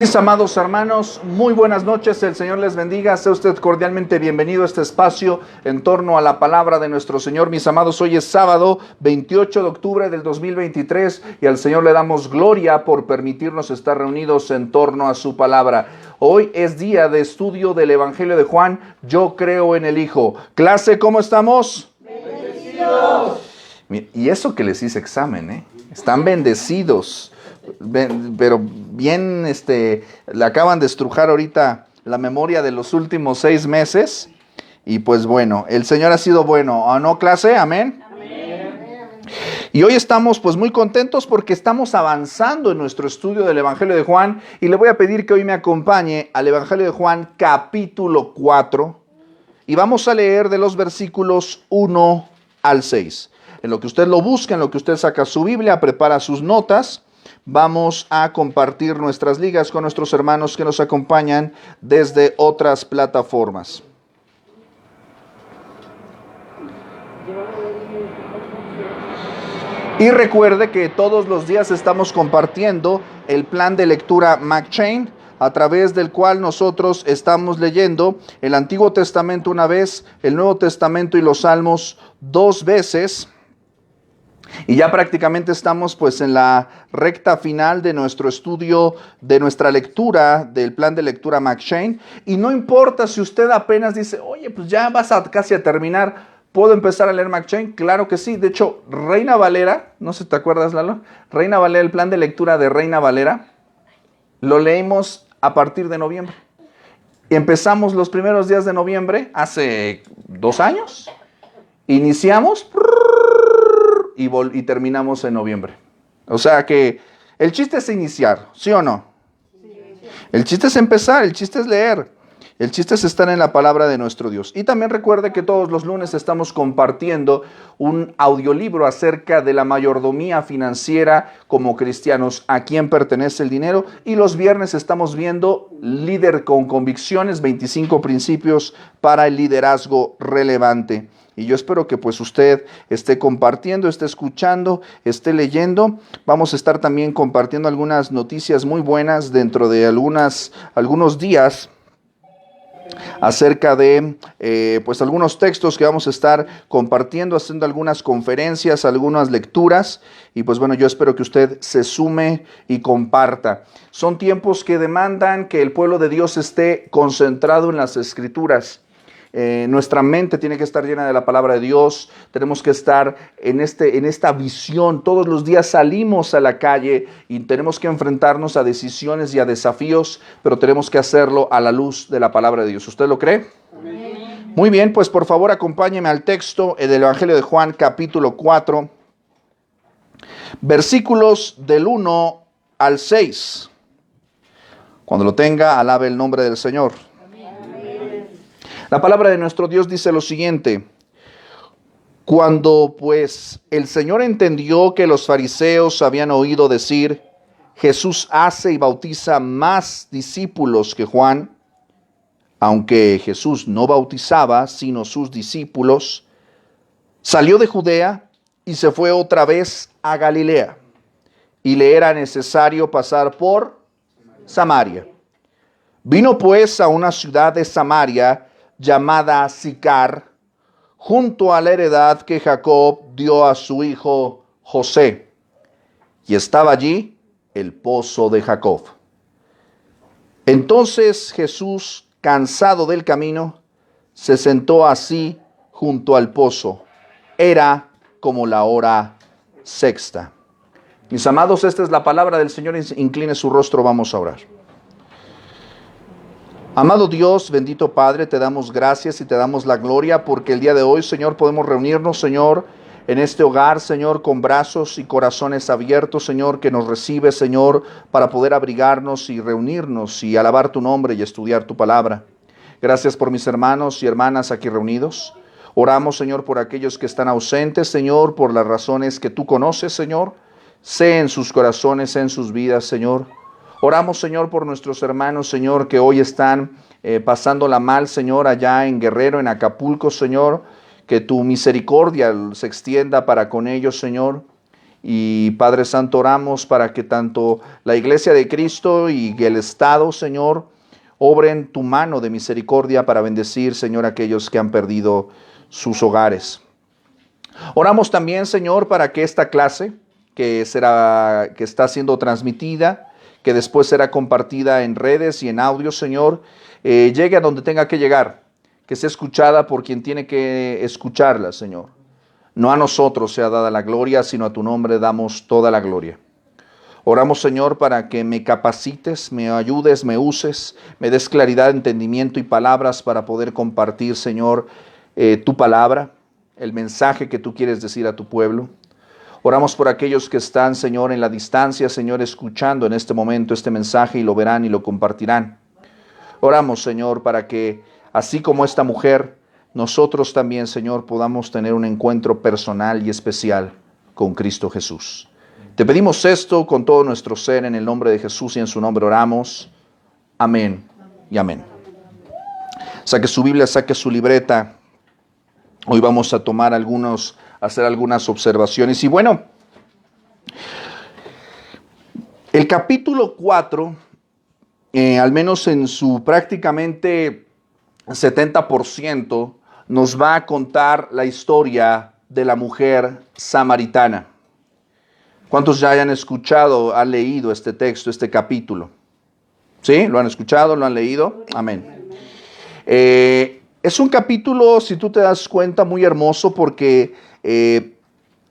Mis amados hermanos, muy buenas noches, el Señor les bendiga, sea usted cordialmente bienvenido a este espacio en torno a la palabra de nuestro Señor. Mis amados, hoy es sábado 28 de octubre del 2023 y al Señor le damos gloria por permitirnos estar reunidos en torno a su palabra. Hoy es día de estudio del Evangelio de Juan, yo creo en el Hijo. Clase, ¿cómo estamos? Bendecidos. Y eso que les hice examen, están bendecidos. Pero bien, le acaban de estrujar ahorita la memoria de los últimos 6 meses. Y pues bueno, el Señor ha sido bueno. ¿O no, clase? Amén. Amén. Y hoy estamos pues muy contentos porque estamos avanzando en nuestro estudio del Evangelio de Juan. Y le voy a pedir que hoy me acompañe al Evangelio de Juan capítulo 4. Y vamos a leer de los versículos 1 al 6. En lo que usted lo busca, en lo que usted saca su Biblia, prepara sus notas. Vamos a compartir nuestras ligas con nuestros hermanos que nos acompañan desde otras plataformas. Y recuerde que todos los días estamos compartiendo el plan de lectura McChain, a través del cual nosotros estamos leyendo el Antiguo Testamento una vez, el Nuevo Testamento y los Salmos 2 veces. Y ya prácticamente estamos pues en la recta final de nuestro estudio, de nuestra lectura del plan de lectura McChain. Y no importa si usted apenas dice, oye, pues ya vas casi a terminar, ¿puedo empezar a leer McChain? Claro que sí. De hecho, Reina Valera, no sé si te acuerdas, Lalo, Reina Valera, el plan de lectura de Reina Valera, lo leímos a partir de noviembre. Y empezamos los primeros días de noviembre, hace 2 años. Iniciamos y terminamos en noviembre. O sea que el chiste es iniciar, ¿sí o no? Sí. El chiste es empezar, el chiste es leer, el chiste es estar en la palabra de nuestro Dios. Y también recuerde que todos los lunes estamos compartiendo un audiolibro acerca de la mayordomía financiera como cristianos, a quién pertenece el dinero. Y los viernes estamos viendo Líder con Convicciones, 25 principios para el liderazgo relevante. Y yo espero que pues usted esté compartiendo, esté escuchando, esté leyendo. Vamos a estar también compartiendo algunas noticias muy buenas dentro de algunos días acerca de pues algunos textos que vamos a estar compartiendo, haciendo algunas conferencias, algunas lecturas. Y pues bueno, yo espero que usted se sume y comparta. Son tiempos que demandan que el pueblo de Dios esté concentrado en las Escrituras. Nuestra mente tiene que estar llena de la palabra de Dios. Tenemos que estar en esta visión. Todos los días salimos a la calle y tenemos que enfrentarnos a decisiones y a desafíos, pero tenemos que hacerlo a la luz de la palabra de Dios. ¿Usted lo cree? Amén. Muy bien, pues por favor acompáñeme al texto del Evangelio de Juan capítulo 4, versículos del 1 al 6. Cuando lo tenga, alabe el nombre del Señor. La palabra de nuestro Dios dice lo siguiente: cuando pues el Señor entendió que los fariseos habían oído decir, Jesús hace y bautiza más discípulos que Juan, aunque Jesús no bautizaba sino sus discípulos, salió de Judea y se fue otra vez a Galilea, y le era necesario pasar por Samaria. Vino pues a una ciudad de Samaria llamada Sicar, junto a la heredad que Jacob dio a su hijo José. Y estaba allí el pozo de Jacob. Entonces Jesús, cansado del camino, se sentó así junto al pozo. Era como la hora sexta. Mis amados, esta es la palabra del Señor. Incline su rostro, vamos a orar. Amado Dios, bendito Padre, te damos gracias y te damos la gloria porque el día de hoy, Señor, podemos reunirnos, Señor, en este hogar, Señor, con brazos y corazones abiertos, Señor, que nos recibe, Señor, para poder abrigarnos y reunirnos y alabar tu nombre y estudiar tu palabra. Gracias por mis hermanos y hermanas aquí reunidos. Oramos, Señor, por aquellos que están ausentes, Señor, por las razones que tú conoces, Señor. Sé en sus corazones, sé en sus vidas, Señor. Oramos, Señor, por nuestros hermanos, Señor, que hoy están pasándola mal, Señor, allá en Guerrero, en Acapulco, Señor. Que tu misericordia se extienda para con ellos, Señor. Y Padre Santo, oramos para que tanto la Iglesia de Cristo y el Estado, Señor, obren tu mano de misericordia para bendecir, Señor, a aquellos que han perdido sus hogares. Oramos también, Señor, para que esta clase que está siendo transmitida, que después será compartida en redes y en audio, Señor, llegue a donde tenga que llegar, que sea escuchada por quien tiene que escucharla, Señor. No a nosotros sea dada la gloria, sino a tu nombre damos toda la gloria. Oramos, Señor, para que me capacites, me ayudes, me uses, me des claridad, entendimiento y palabras para poder compartir, Señor, tu palabra, el mensaje que tú quieres decir a tu pueblo. Oramos por aquellos que están, Señor, en la distancia, Señor, escuchando en este momento este mensaje y lo verán y lo compartirán. Oramos, Señor, para que, así como esta mujer, nosotros también, Señor, podamos tener un encuentro personal y especial con Cristo Jesús. Te pedimos esto con todo nuestro ser, en el nombre de Jesús, y en su nombre oramos. Amén y amén. Saque su Biblia, saque su libreta. Hoy vamos a hacer algunas observaciones. Y bueno, el capítulo 4, al menos en su prácticamente 70%, nos va a contar la historia de la mujer samaritana. ¿Cuántos ya hayan escuchado, han leído este texto, este capítulo? ¿Sí? ¿Lo han escuchado? ¿Lo han leído? Amén. Es un capítulo, si tú te das cuenta, muy hermoso porque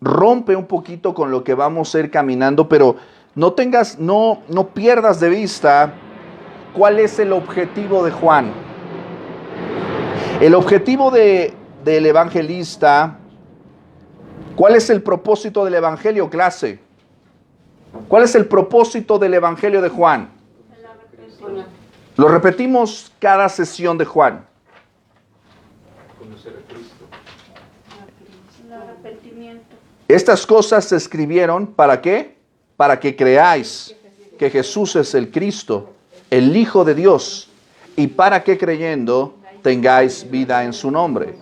rompe un poquito con lo que vamos a ir caminando, pero no pierdas de vista cuál es el objetivo de Juan. El objetivo del evangelista, ¿cuál es el propósito del evangelio, clase? ¿Cuál es el propósito del evangelio de Juan? Lo repetimos cada sesión de Juan. Conocer a Cristo. Estas cosas se escribieron, ¿para qué? Para que creáis que Jesús es el Cristo, el Hijo de Dios, y para que creyendo tengáis vida en su nombre.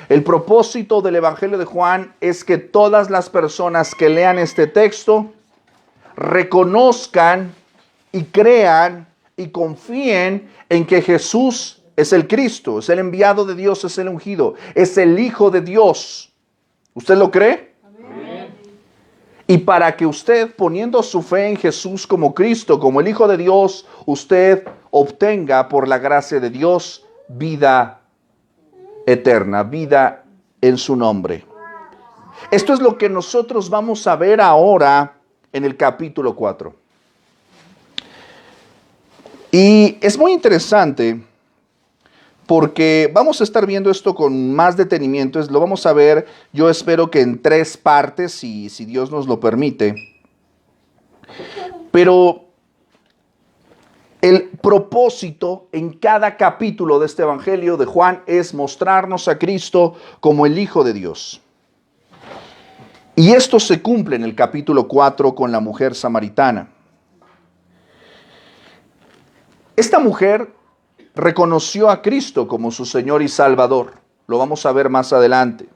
El propósito del Evangelio de Juan es que todas las personas que lean este texto reconozcan y crean y confíen en que Jesús es el Cristo, es el enviado de Dios, es el ungido, es el Hijo de Dios. ¿Usted lo cree? Amén. Y para que usted, poniendo su fe en Jesús como Cristo, como el Hijo de Dios, usted obtenga por la gracia de Dios vida eterna, vida en su nombre. Esto es lo que nosotros vamos a ver ahora en el capítulo 4. Y es muy interesante porque vamos a estar viendo esto con más detenimiento. Lo vamos a ver, yo espero que en 3 partes, si Dios nos lo permite. Pero el propósito en cada capítulo de este Evangelio de Juan es mostrarnos a Cristo como el Hijo de Dios. Y esto se cumple en el capítulo 4 con la mujer samaritana. Esta mujer reconoció a Cristo como su Señor y Salvador. Lo vamos a ver más adelante.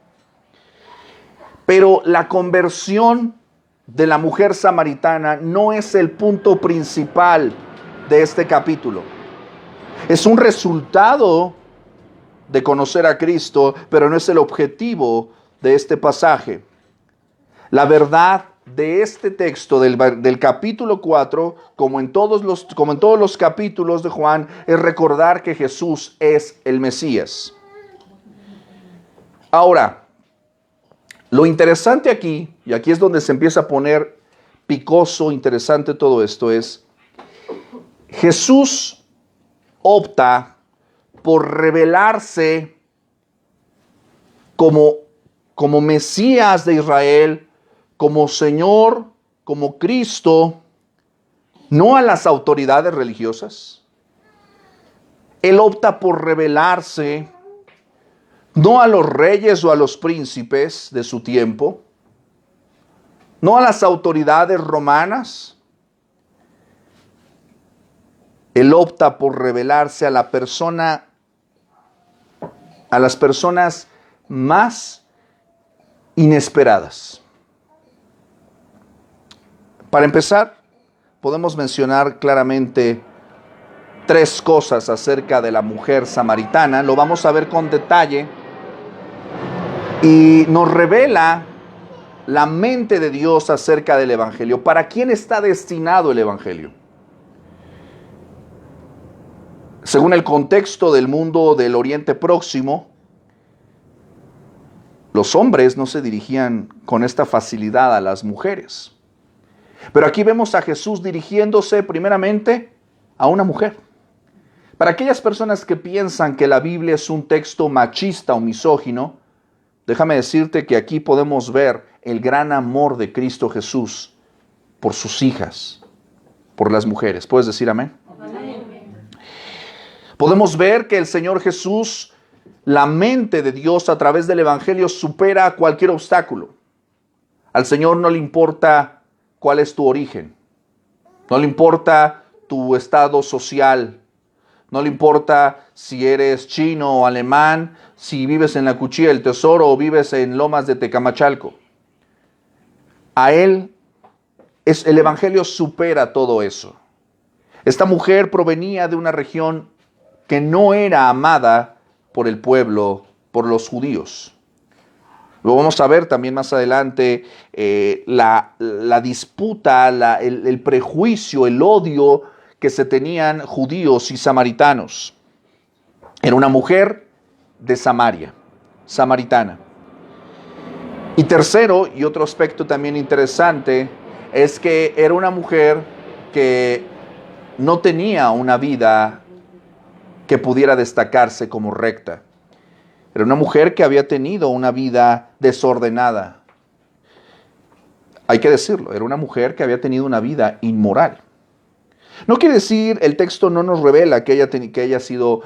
Pero la conversión de la mujer samaritana no es el punto principal de este capítulo. Es un resultado de conocer a Cristo, pero no es el objetivo de este pasaje. La verdad de este texto del capítulo 4, como en todos los capítulos de Juan, es recordar que Jesús es el Mesías. Ahora, lo interesante aquí, y aquí es donde se empieza a poner picoso, interesante todo esto, es Jesús opta por revelarse como Mesías de Israel, como Señor, como Cristo, no a las autoridades religiosas. Él opta por revelarse no a los reyes o a los príncipes de su tiempo, no a las autoridades romanas. Él opta por revelarse a las personas más inesperadas. Para empezar, podemos mencionar claramente tres cosas acerca de la mujer samaritana. Lo vamos a ver con detalle y nos revela la mente de Dios acerca del Evangelio. ¿Para quién está destinado el Evangelio? Según el contexto del mundo del Oriente Próximo, los hombres no se dirigían con esta facilidad a las mujeres. Pero aquí vemos a Jesús dirigiéndose primeramente a una mujer. Para aquellas personas que piensan que la Biblia es un texto machista o misógino, déjame decirte que aquí podemos ver el gran amor de Cristo Jesús por sus hijas, por las mujeres. ¿Puedes decir amén? Amén. Podemos ver que el Señor Jesús, la mente de Dios a través del Evangelio supera cualquier obstáculo. Al Señor no le importa cuál es tu origen, no le importa tu estado social, no le importa si eres chino o alemán, si vives en la Cuchilla del Tesoro o vives en Lomas de Tecamachalco. A Él, el Evangelio supera todo eso. Esta mujer provenía de una región que no era amada por el pueblo, por los judíos. Lo vamos a ver también más adelante, la disputa, el prejuicio, el odio que se tenían judíos y samaritanos. Era una mujer de Samaria, samaritana. Y tercero, y otro aspecto también interesante, es que era una mujer que no tenía una vida que pudiera destacarse como recta. Era una mujer que había tenido una vida desordenada. Hay que decirlo, era una mujer que había tenido una vida inmoral. No quiere decir, el texto no nos revela que haya sido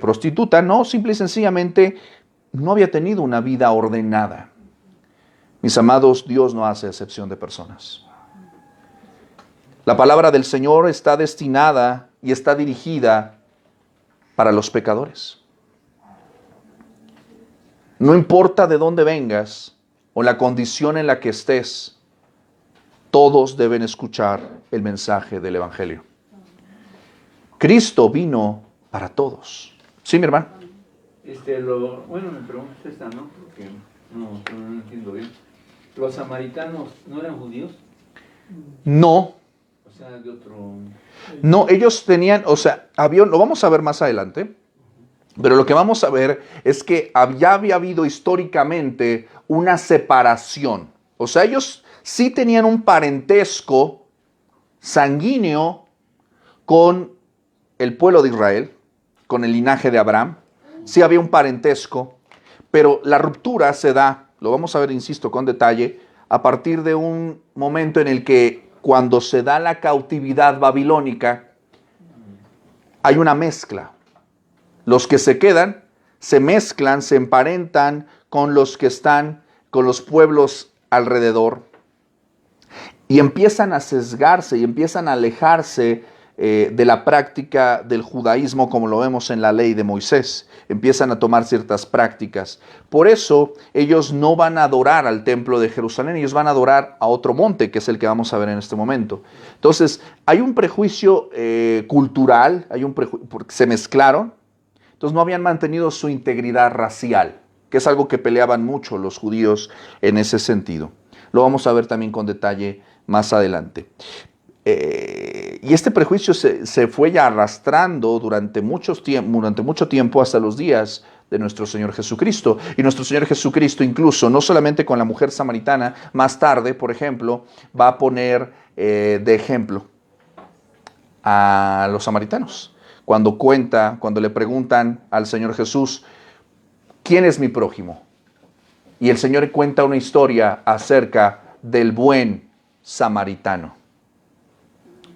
prostituta, no, simple y sencillamente no había tenido una vida ordenada. Mis amados, Dios no hace excepción de personas. La palabra del Señor está destinada y está dirigida para los pecadores. No importa de dónde vengas o la condición en la que estés, todos deben escuchar el mensaje del Evangelio. Cristo vino para todos. ¿Sí, mi hermano? Bueno, me preguntas esta, ¿no? Porque no entiendo bien. ¿Los samaritanos no eran judíos? No. O sea, de otro... No, ellos tenían, lo vamos a ver más adelante, pero lo que vamos a ver es que ya había habido históricamente una separación. O sea, ellos sí tenían un parentesco sanguíneo con el pueblo de Israel, con el linaje de Abraham. Sí había un parentesco, pero la ruptura se da, lo vamos a ver, insisto, con detalle, a partir de un momento en el que cuando se da la cautividad babilónica, hay una mezcla. Los que se quedan se mezclan, se emparentan con los que están, con los pueblos alrededor, y empiezan a sesgarse y empiezan a alejarse de la práctica del judaísmo como lo vemos en la ley de Moisés. Empiezan a tomar ciertas prácticas. Por eso ellos no van a adorar al templo de Jerusalén, ellos van a adorar a otro monte, que es el que vamos a ver en este momento. Entonces, hay un prejuicio cultural, porque se mezclaron, entonces no habían mantenido su integridad racial, que es algo que peleaban mucho los judíos en ese sentido. Lo vamos a ver también con detalle más adelante. Y este prejuicio se fue ya arrastrando durante mucho tiempo hasta los días de nuestro Señor Jesucristo. Y nuestro Señor Jesucristo, incluso, no solamente con la mujer samaritana, más tarde, por ejemplo, va a poner de ejemplo a los samaritanos. Cuando le preguntan al Señor Jesús, ¿quién es mi prójimo? Y el Señor cuenta una historia acerca del buen samaritano,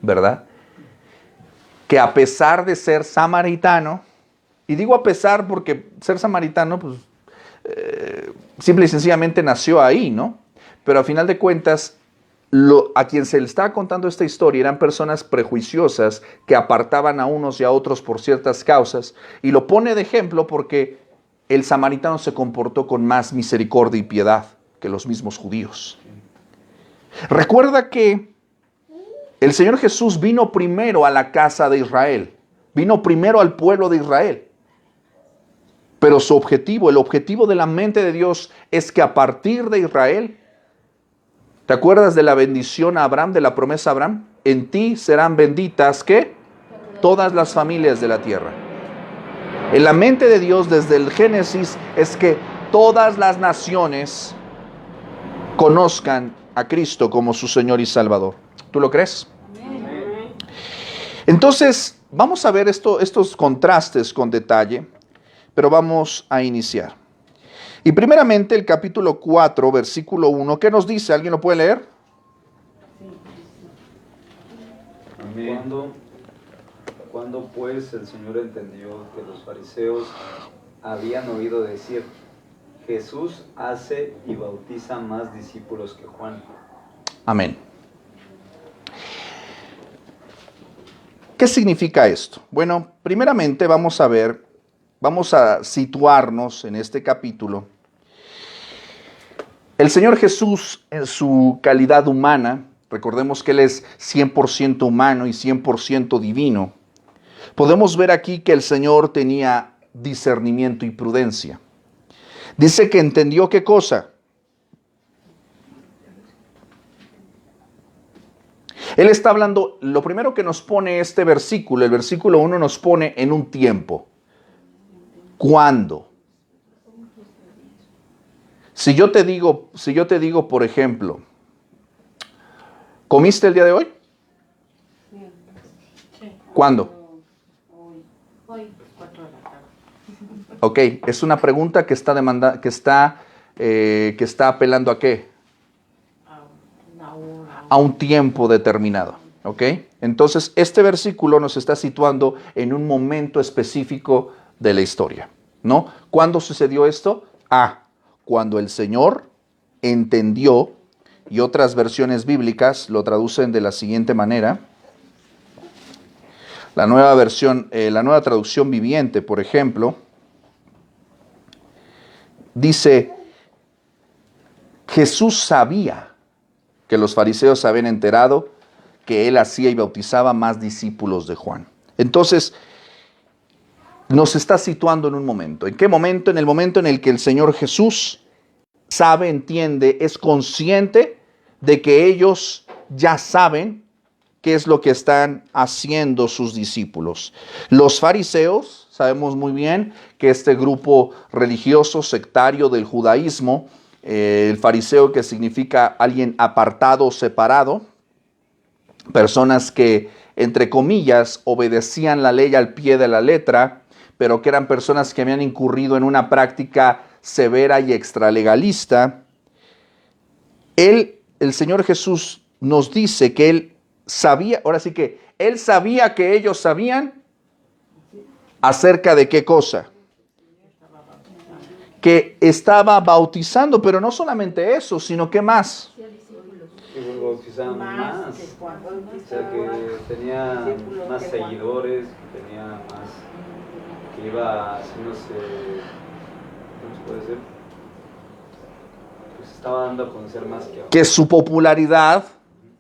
¿verdad? Que a pesar de ser samaritano, y digo a pesar porque ser samaritano, pues, simple y sencillamente nació ahí, ¿no? Pero a final de cuentas, a quien se le estaba contando esta historia eran personas prejuiciosas que apartaban a unos y a otros por ciertas causas, y lo pone de ejemplo porque el samaritano se comportó con más misericordia y piedad que los mismos judíos. Recuerda que El Señor Jesús vino primero a la casa de Israel, vino primero al pueblo de Israel. Pero su objetivo, el objetivo de la mente de Dios es que a partir de Israel, ¿te acuerdas de la bendición a Abraham, de la promesa a Abraham? En ti serán benditas, ¿qué? Todas las familias de la tierra. En la mente de Dios desde el Génesis es que todas las naciones conozcan a Cristo como su Señor y Salvador. ¿Tú lo crees? Entonces, vamos a ver estos contrastes con detalle, pero vamos a iniciar. Y primeramente el capítulo 4, versículo 1, ¿qué nos dice? ¿Alguien lo puede leer? Amén. Cuando pues el Señor entendió que los fariseos habían oído decir, Jesús hace y bautiza más discípulos que Juan. Amén. ¿Qué significa esto? Bueno, primeramente vamos a situarnos en este capítulo. El Señor Jesús en su calidad humana, recordemos que Él es 100% humano y 100% divino, podemos ver aquí que el Señor tenía discernimiento y prudencia. Dice que entendió ¿qué cosa? Él está hablando, lo primero que nos pone este versículo, el versículo 1 nos pone en un tiempo. ¿Cuándo? Si yo te digo, por ejemplo, ¿comiste el día de hoy? ¿Cuándo? Hoy, 4 de la tarde. Ok, es una pregunta que está apelando ¿a qué? A un tiempo determinado. ¿Ok? Entonces, este versículo nos está situando en un momento específico de la historia, ¿no? ¿Cuándo sucedió esto? Cuando el Señor entendió, y otras versiones bíblicas lo traducen de la siguiente manera. La nueva traducción viviente, por ejemplo, dice, Jesús sabía que los fariseos se habían enterado que él hacía y bautizaba más discípulos de Juan. Entonces, nos está situando en un momento. ¿En qué momento? En el momento en el que el Señor Jesús sabe, entiende, es consciente de que ellos ya saben qué es lo que están haciendo sus discípulos. Los fariseos, sabemos muy bien que este grupo religioso sectario del judaísmo, el fariseo que significa alguien apartado, separado, personas que, entre comillas, obedecían la ley al pie de la letra, pero que eran personas que habían incurrido en una práctica severa y extralegalista. El Señor Jesús nos dice que Él sabía, ahora sí que Él sabía que ellos sabían acerca de qué cosa. Que estaba bautizando, pero no solamente eso, sino que más. Que bautizaban más. O sea, que tenía más seguidores, que tenía más, que iba haciéndose, ¿cómo se puede decir? Pues estaba dando a conocer más que ahora. Que su popularidad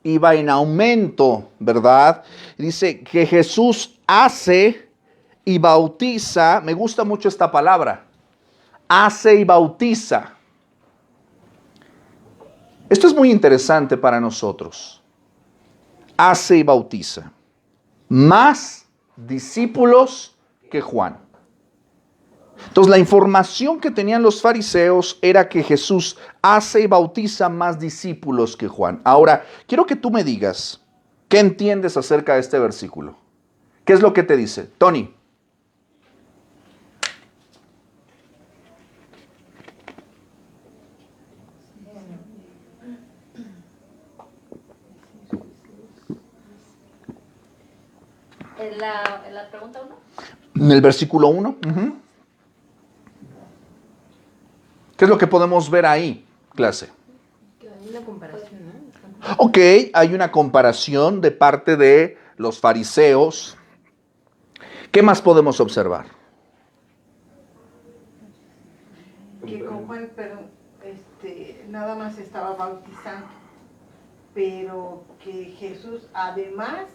iba en aumento, ¿verdad? Dice que Jesús hace y bautiza, me gusta mucho esta palabra, hace y bautiza. Esto es muy interesante para nosotros. Hace y bautiza. Más discípulos que Juan. Entonces la información que tenían los fariseos era que Jesús hace y bautiza más discípulos que Juan. Ahora, quiero que tú me digas, ¿qué entiendes acerca de este versículo? ¿Qué es lo que te dice? Tony. ¿En la pregunta 1? En el versículo 1. ¿Qué es lo que podemos ver ahí, clase? Hay una comparación, ¿no? Ok, hay una comparación de parte de los fariseos. ¿Qué más podemos observar? Que con Juan, pero nada más estaba bautizando, pero que Jesús, además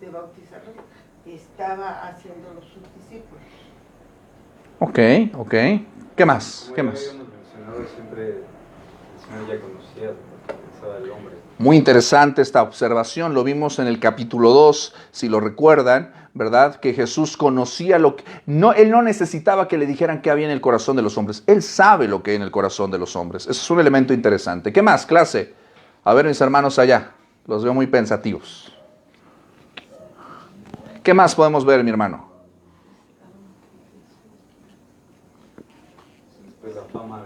de bautizarlos, estaba haciéndolos sus discípulos. Ok. ¿Qué más? Como ¿Qué ya más? habíamos mencionado, siempre el Señor ya conocía lo que pensaba el hombre. Muy interesante esta observación, lo vimos en el capítulo 2, si lo recuerdan, ¿verdad? Que Jesús conocía lo que... No, él no necesitaba que le dijeran qué había en el corazón de los hombres, él sabe lo que hay en el corazón de los hombres. Eso es un elemento interesante. ¿Qué más, clase? A ver, mis hermanos allá, los veo muy pensativos. ¿Qué más podemos ver, mi hermano? Pues la fama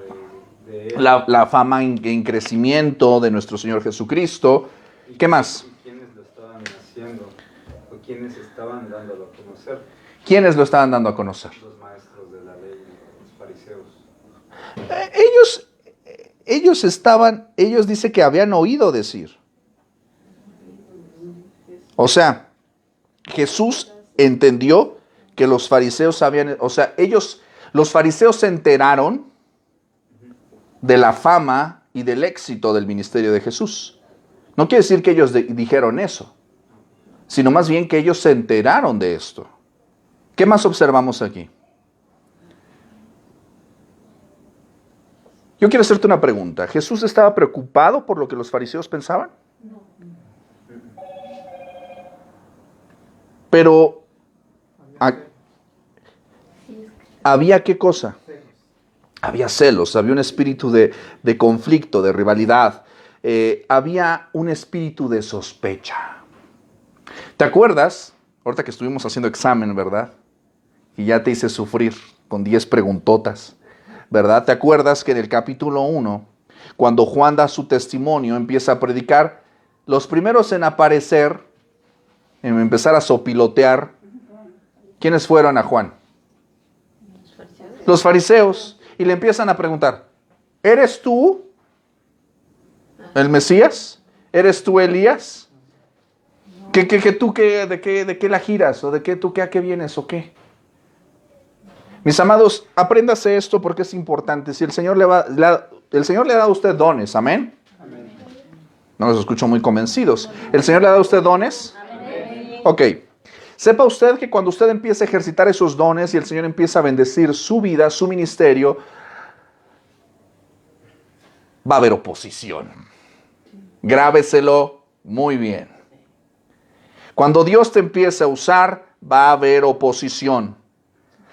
de él. La fama en crecimiento de nuestro Señor Jesucristo. ¿Qué más? ¿Y quiénes lo estaban haciendo? ¿O quiénes estaban dándolo a conocer? ¿Quiénes lo estaban dando a conocer? Los maestros de la ley, los fariseos. Ellos dice que habían oído decir. O sea, Jesús entendió que los fariseos los fariseos se enteraron de la fama y del éxito del ministerio de Jesús. No quiere decir que ellos dijeron eso, sino más bien que ellos se enteraron de esto. ¿Qué más observamos aquí? Yo quiero hacerte una pregunta. ¿Jesús estaba preocupado por lo que los fariseos pensaban? Pero, ¿había qué cosa? Había celos, había un espíritu de conflicto, de rivalidad. Había un espíritu de sospecha. ¿Te acuerdas? Ahorita que estuvimos haciendo examen, ¿verdad? Y ya te hice sufrir con 10 preguntotas, ¿verdad? ¿Te acuerdas que en el capítulo 1, cuando Juan da su testimonio, empieza a predicar, los primeros en aparecer, en empezar a sopilotear, ¿quiénes fueron a Juan? Los fariseos. Y le empiezan a preguntar, ¿eres tú el Mesías? ¿Eres tú Elías? ¿De qué la giras? ¿O de qué tú a qué vienes o qué? Mis amados, apréndase esto porque es importante. Si el Señor le ha dado a usted dones, ¿amén? Amén. No los escucho muy convencidos. ¿El Señor le ha dado a usted dones? Amén. Ok. Sepa usted que cuando usted empieza a ejercitar esos dones y el Señor empieza a bendecir su vida, su ministerio, va a haber oposición. Grábeselo muy bien. Cuando Dios te empieza a usar, va a haber oposición.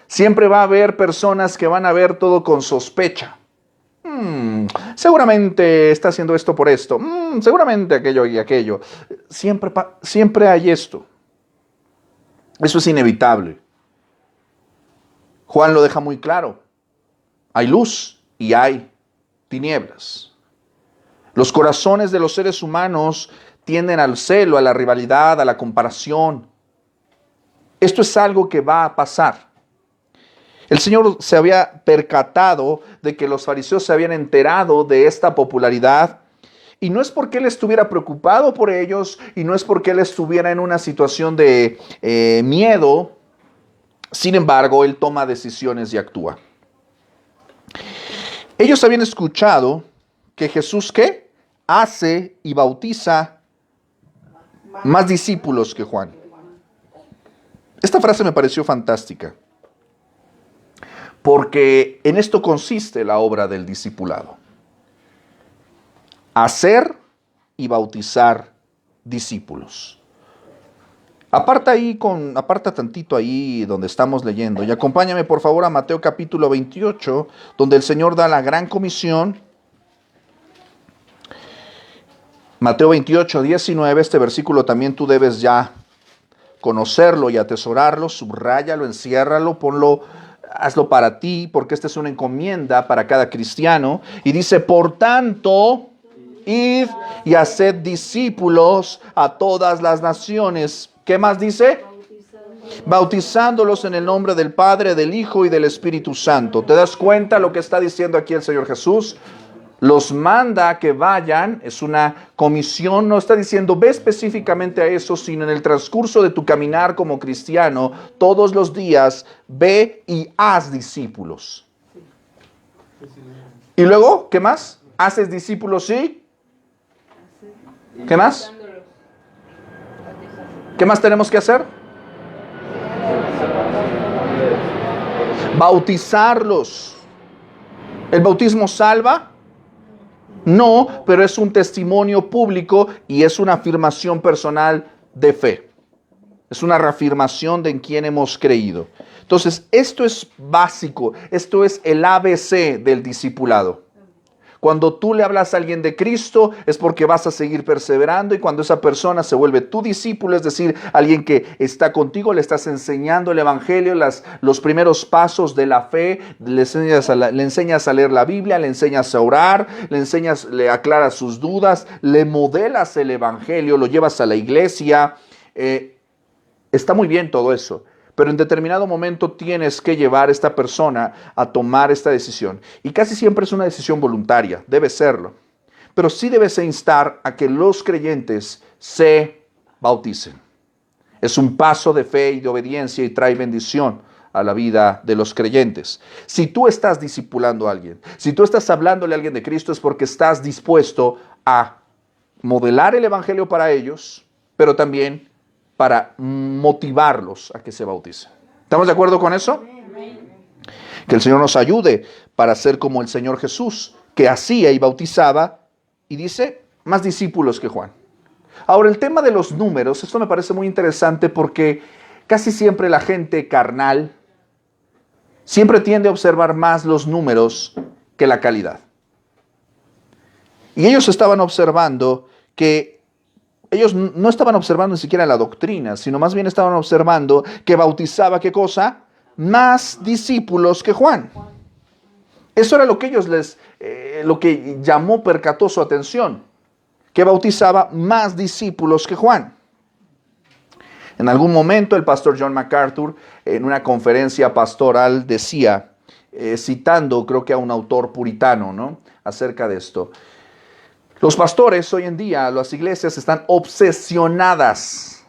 Siempre va a haber personas que van a ver todo con sospecha. Seguramente está haciendo esto por esto. Seguramente aquello y aquello. Siempre hay esto. Eso es inevitable. Juan lo deja muy claro. Hay luz y hay tinieblas. Los corazones de los seres humanos tienden al celo, a la rivalidad, a la comparación. Esto es algo que va a pasar. El Señor se había percatado de que los fariseos se habían enterado de esta popularidad. Y no es porque Él estuviera preocupado por ellos, y no es porque Él estuviera en una situación de miedo. Sin embargo, Él toma decisiones y actúa. Ellos habían escuchado que Jesús, ¿qué? Hace y bautiza más discípulos que Juan. Esta frase me pareció fantástica, porque en esto consiste la obra del discipulado. Hacer y bautizar discípulos. Aparta tantito ahí donde estamos leyendo y acompáñame por favor a Mateo capítulo 28, donde el Señor da la gran comisión. Mateo 28, 19, este versículo también tú debes ya conocerlo y atesorarlo, subráyalo, enciérralo, ponlo, hazlo para ti, porque esta es una encomienda para cada cristiano. Y dice, por tanto, id y haced discípulos a todas las naciones. ¿Qué más dice? Bautizándolos en el nombre del Padre, del Hijo y del Espíritu Santo. ¿Te das cuenta lo que está diciendo aquí el Señor Jesús? Los manda a que vayan, es una comisión, no está diciendo ve específicamente a eso, sino en el transcurso de tu caminar como cristiano, todos los días, ve y haz discípulos. Y luego, ¿qué más? Haces discípulos y ¿Qué más? ¿Qué más tenemos que hacer? Bautizarlos. ¿El bautismo salva? No, pero es un testimonio público y es una afirmación personal de fe. Es una reafirmación de en quién hemos creído. Entonces, esto es básico. Esto es el ABC del discipulado. Cuando tú le hablas a alguien de Cristo es porque vas a seguir perseverando, y cuando esa persona se vuelve tu discípulo, es decir, alguien que está contigo, le estás enseñando el evangelio, los primeros pasos de la fe, le enseñas a leer la Biblia, le enseñas a orar, le aclaras sus dudas, le modelas el evangelio, lo llevas a la iglesia. Está muy bien todo eso. Pero en determinado momento tienes que llevar a esta persona a tomar esta decisión. Y casi siempre es una decisión voluntaria, debe serlo. Pero sí debes instar a que los creyentes se bauticen. Es un paso de fe y de obediencia y trae bendición a la vida de los creyentes. Si tú estás discipulando a alguien, si tú estás hablándole a alguien de Cristo, es porque estás dispuesto a modelar el evangelio para ellos, pero también para motivarlos a que se bauticen. ¿Estamos de acuerdo con eso? Que el Señor nos ayude para ser como el Señor Jesús, que hacía y bautizaba, y dice, más discípulos que Juan. Ahora, el tema de los números, esto me parece muy interesante porque casi siempre la gente carnal siempre tiende a observar más los números que la calidad. Y ellos estaban observando que ellos no estaban observando ni siquiera la doctrina, sino más bien estaban observando que bautizaba, ¿qué cosa? Más discípulos que Juan. Eso era lo que ellos lo que percató su atención, que bautizaba más discípulos que Juan. En algún momento el pastor John MacArthur, en una conferencia pastoral, decía, citando creo que a un autor puritano, ¿no?, acerca de esto: los pastores hoy en día, las iglesias están obsesionadas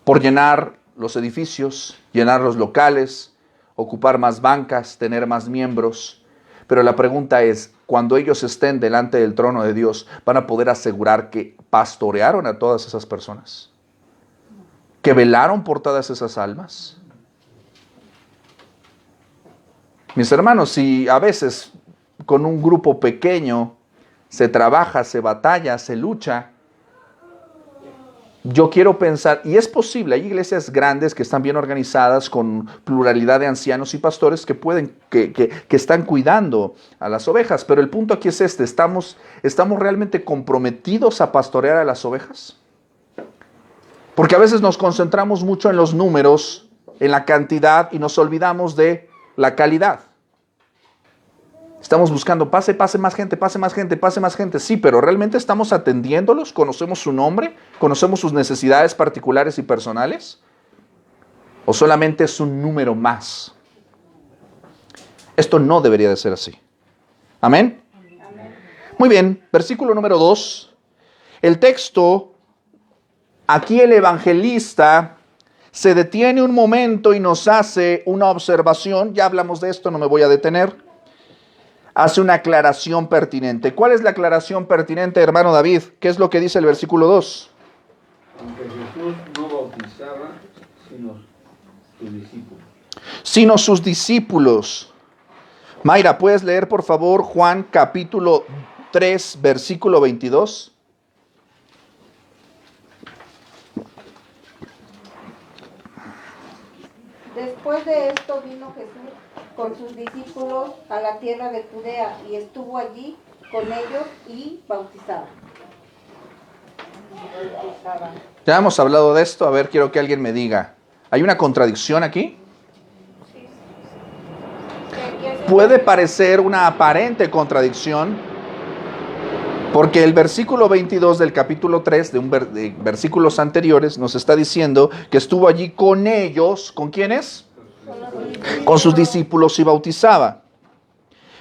por llenar los edificios, llenar los locales, ocupar más bancas, tener más miembros. Pero la pregunta es, cuando ellos estén delante del trono de Dios, ¿van a poder asegurar que pastorearon a todas esas personas? ¿Que velaron por todas esas almas? Mis hermanos, si a veces con un grupo pequeño se trabaja, se batalla, se lucha, yo quiero pensar, y es posible, hay iglesias grandes que están bien organizadas, con pluralidad de ancianos y pastores que están cuidando a las ovejas, pero el punto aquí es este: ¿estamos realmente comprometidos a pastorear a las ovejas? Porque a veces nos concentramos mucho en los números, en la cantidad, y nos olvidamos de la calidad. Estamos buscando, pase más gente. Sí, pero ¿realmente estamos atendiéndolos? ¿Conocemos su nombre? ¿Conocemos sus necesidades particulares y personales? ¿O solamente es un número más? Esto no debería de ser así. ¿Amén? Muy bien, versículo número 2. El texto, aquí el evangelista se detiene un momento y nos hace una observación. Ya hablamos de esto, no me voy a detener. Hace una aclaración pertinente. ¿Cuál es la aclaración pertinente, hermano David? ¿Qué es lo que dice el versículo 2? Aunque Jesús no bautizaba, sino sus discípulos. Sino sus discípulos. Mayra, ¿puedes leer por favor Juan capítulo 3, versículo 22? Después de esto vino Jesús con sus discípulos a la tierra de Judea y estuvo allí con ellos y bautizaba. Ya hemos hablado de esto. A ver, quiero que alguien me diga, ¿hay una contradicción aquí? Puede parecer una aparente contradicción, porque el versículo 22 del capítulo 3 de versículos anteriores nos está diciendo que estuvo allí con ellos. ¿Con quiénes? Con sus discípulos y bautizaba.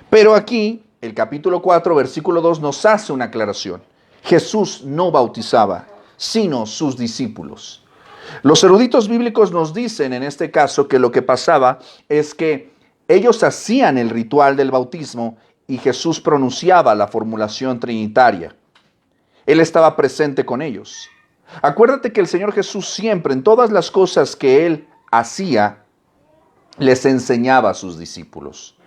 Pero aquí, el capítulo 4, versículo 2 nos hace una aclaración. Jesús no bautizaba, sino sus discípulos. Los eruditos bíblicos nos dicen en este caso que lo que pasaba es que ellos hacían el ritual del bautismo y Jesús pronunciaba la formulación trinitaria. Él estaba presente con ellos. Acuérdate que el Señor Jesús siempre, en todas las cosas que Él hacía, les enseñaba a sus discípulos.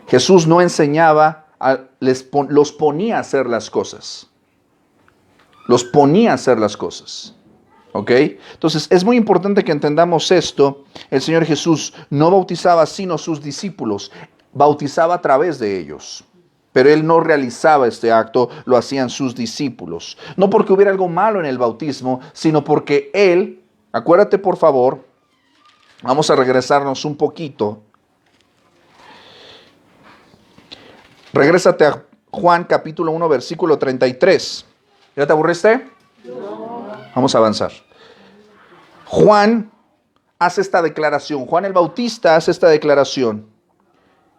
Jesús no enseñaba, los ponía a hacer las cosas. Los ponía a hacer las cosas. ¿Ok? Entonces es muy importante que entendamos esto. El Señor Jesús no bautizaba sino sus discípulos, bautizaba a través de ellos. Pero Él no realizaba este acto, lo hacían sus discípulos. No porque hubiera algo malo en el bautismo, sino porque Él, acuérdate por favor, vamos a regresarnos un poquito. Regrésate a Juan capítulo 1, versículo 33. ¿Ya te aburriste? No. Vamos a avanzar. Juan hace esta declaración. Juan el Bautista hace esta declaración.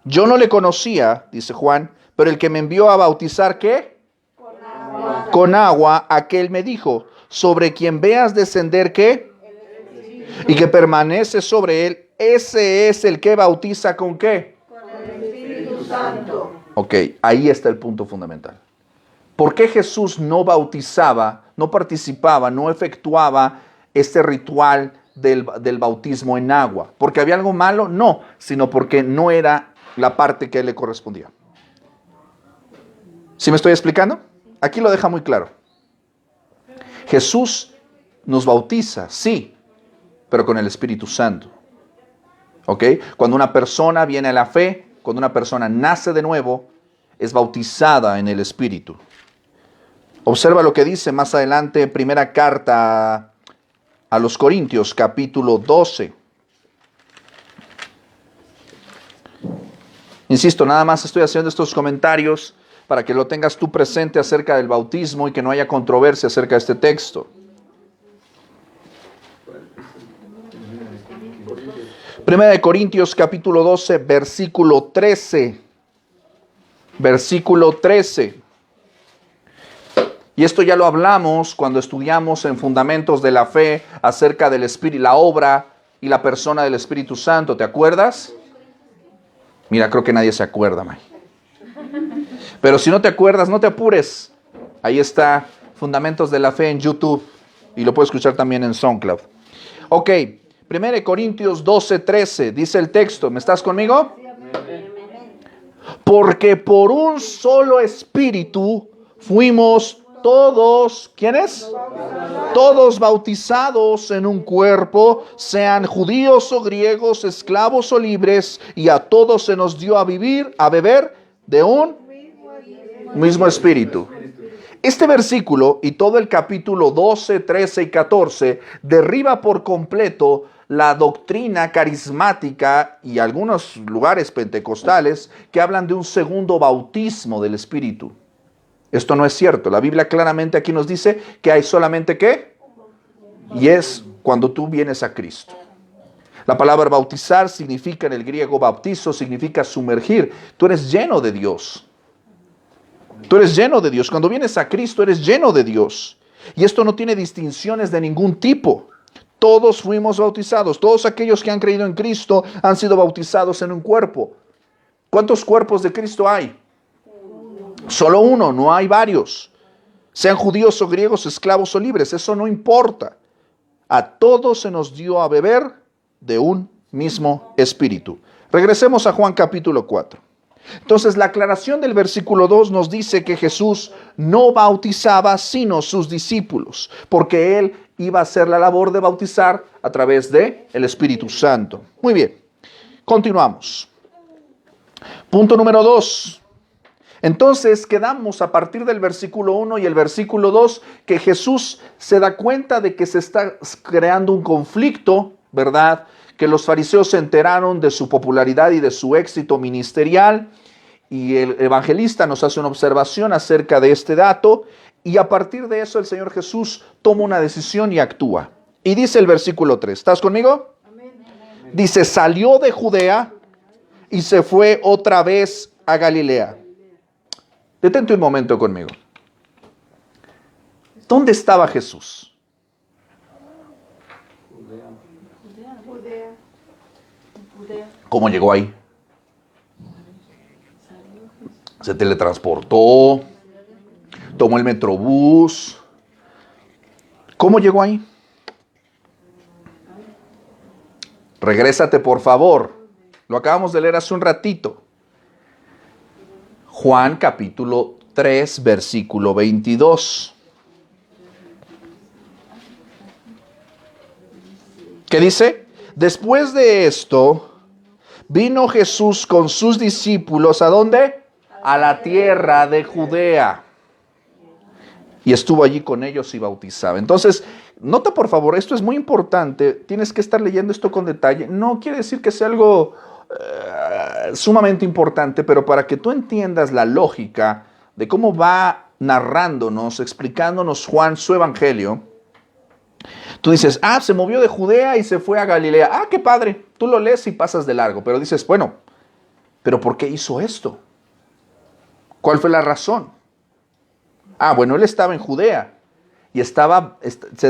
Yo no le conocía, dice Juan, pero el que me envió a bautizar, ¿qué? Con agua, aquel me dijo, sobre quien veas descender, ¿qué? Y que permanece sobre él, ese es el que bautiza, ¿con qué? Con el Espíritu Santo. Ok, ahí está el punto fundamental. ¿Por qué Jesús no bautizaba, no participaba, no efectuaba este ritual del bautismo en agua? ¿Porque había algo malo? No, sino porque no era la parte que a él le correspondía. ¿Sí me estoy explicando? Aquí lo deja muy claro. Jesús nos bautiza, sí, pero con el Espíritu Santo. ¿Ok? Cuando una persona viene a la fe, cuando una persona nace de nuevo, es bautizada en el Espíritu. Observa lo que dice más adelante, primera carta a los Corintios, capítulo 12. Insisto, nada más estoy haciendo estos comentarios para que lo tengas tú presente acerca del bautismo y que no haya controversia acerca de este texto. Primera de Corintios, capítulo 12, versículo 13. Versículo 13. Y esto ya lo hablamos cuando estudiamos en Fundamentos de la Fe acerca del Espíritu, la obra y la persona del Espíritu Santo. ¿Te acuerdas? Mira, creo que nadie se acuerda, May. Pero si no te acuerdas, no te apures. Ahí está Fundamentos de la Fe en YouTube y lo puedes escuchar también en SoundCloud. Ok, 1 Corintios 12, 13, dice el texto. ¿Me estás conmigo? Porque por un solo espíritu fuimos todos, ¿quiénes? Todos bautizados en un cuerpo, sean judíos o griegos, esclavos o libres, y a todos se nos dio a beber de un mismo espíritu. Este versículo y todo el capítulo 12, 13 y 14 derriba por completo la doctrina carismática y algunos lugares pentecostales que hablan de un segundo bautismo del Espíritu. Esto no es cierto. La Biblia claramente aquí nos dice que hay solamente ¿qué? Y es cuando tú vienes a Cristo. La palabra bautizar significa en el griego bautizo, significa sumergir. Tú eres lleno de Dios. Tú eres lleno de Dios. Cuando vienes a Cristo eres lleno de Dios. Y esto no tiene distinciones de ningún tipo. Todos fuimos bautizados. Todos aquellos que han creído en Cristo han sido bautizados en un cuerpo. ¿Cuántos cuerpos de Cristo hay? Solo uno, no hay varios. Sean judíos o griegos, esclavos o libres, eso no importa. A todos se nos dio a beber de un mismo espíritu. Regresemos a Juan capítulo 4. Entonces la aclaración del versículo 2 nos dice que Jesús no bautizaba sino sus discípulos, porque Él iba a hacer la labor de bautizar a través del Espíritu Santo. Muy bien, continuamos. Punto número 2. Entonces quedamos a partir del versículo 1 y el versículo 2 que Jesús se da cuenta de que se está creando un conflicto, ¿verdad? Que los fariseos se enteraron de su popularidad y de su éxito ministerial, y el evangelista nos hace una observación acerca de este dato, y a partir de eso el Señor Jesús toma una decisión y actúa. Y dice el versículo 3, ¿estás conmigo? Amén. Dice, salió de Judea y se fue otra vez a Galilea. Detente un momento conmigo. ¿Dónde estaba Jesús? ¿Cómo llegó ahí? ¿Se teletransportó? tomó el Metrobús. ¿Cómo llegó ahí? Regrésate, por favor. Lo acabamos de leer hace un ratito. Juan capítulo 3, versículo 22. ¿Qué dice? Después de esto, vino Jesús con sus discípulos, ¿a dónde? A la tierra de Judea. Y estuvo allí con ellos y bautizaba. Entonces, nota por favor, esto es muy importante. Tienes que estar leyendo esto con detalle. No quiere decir que sea algo sumamente importante, pero para que tú entiendas la lógica de cómo va narrándonos, explicándonos Juan su evangelio, tú dices, se movió de Judea y se fue a Galilea. Qué padre. Tú lo lees y pasas de largo, pero dices, bueno, ¿pero por qué hizo esto? ¿Cuál fue la razón? Bueno, él estaba en Judea y se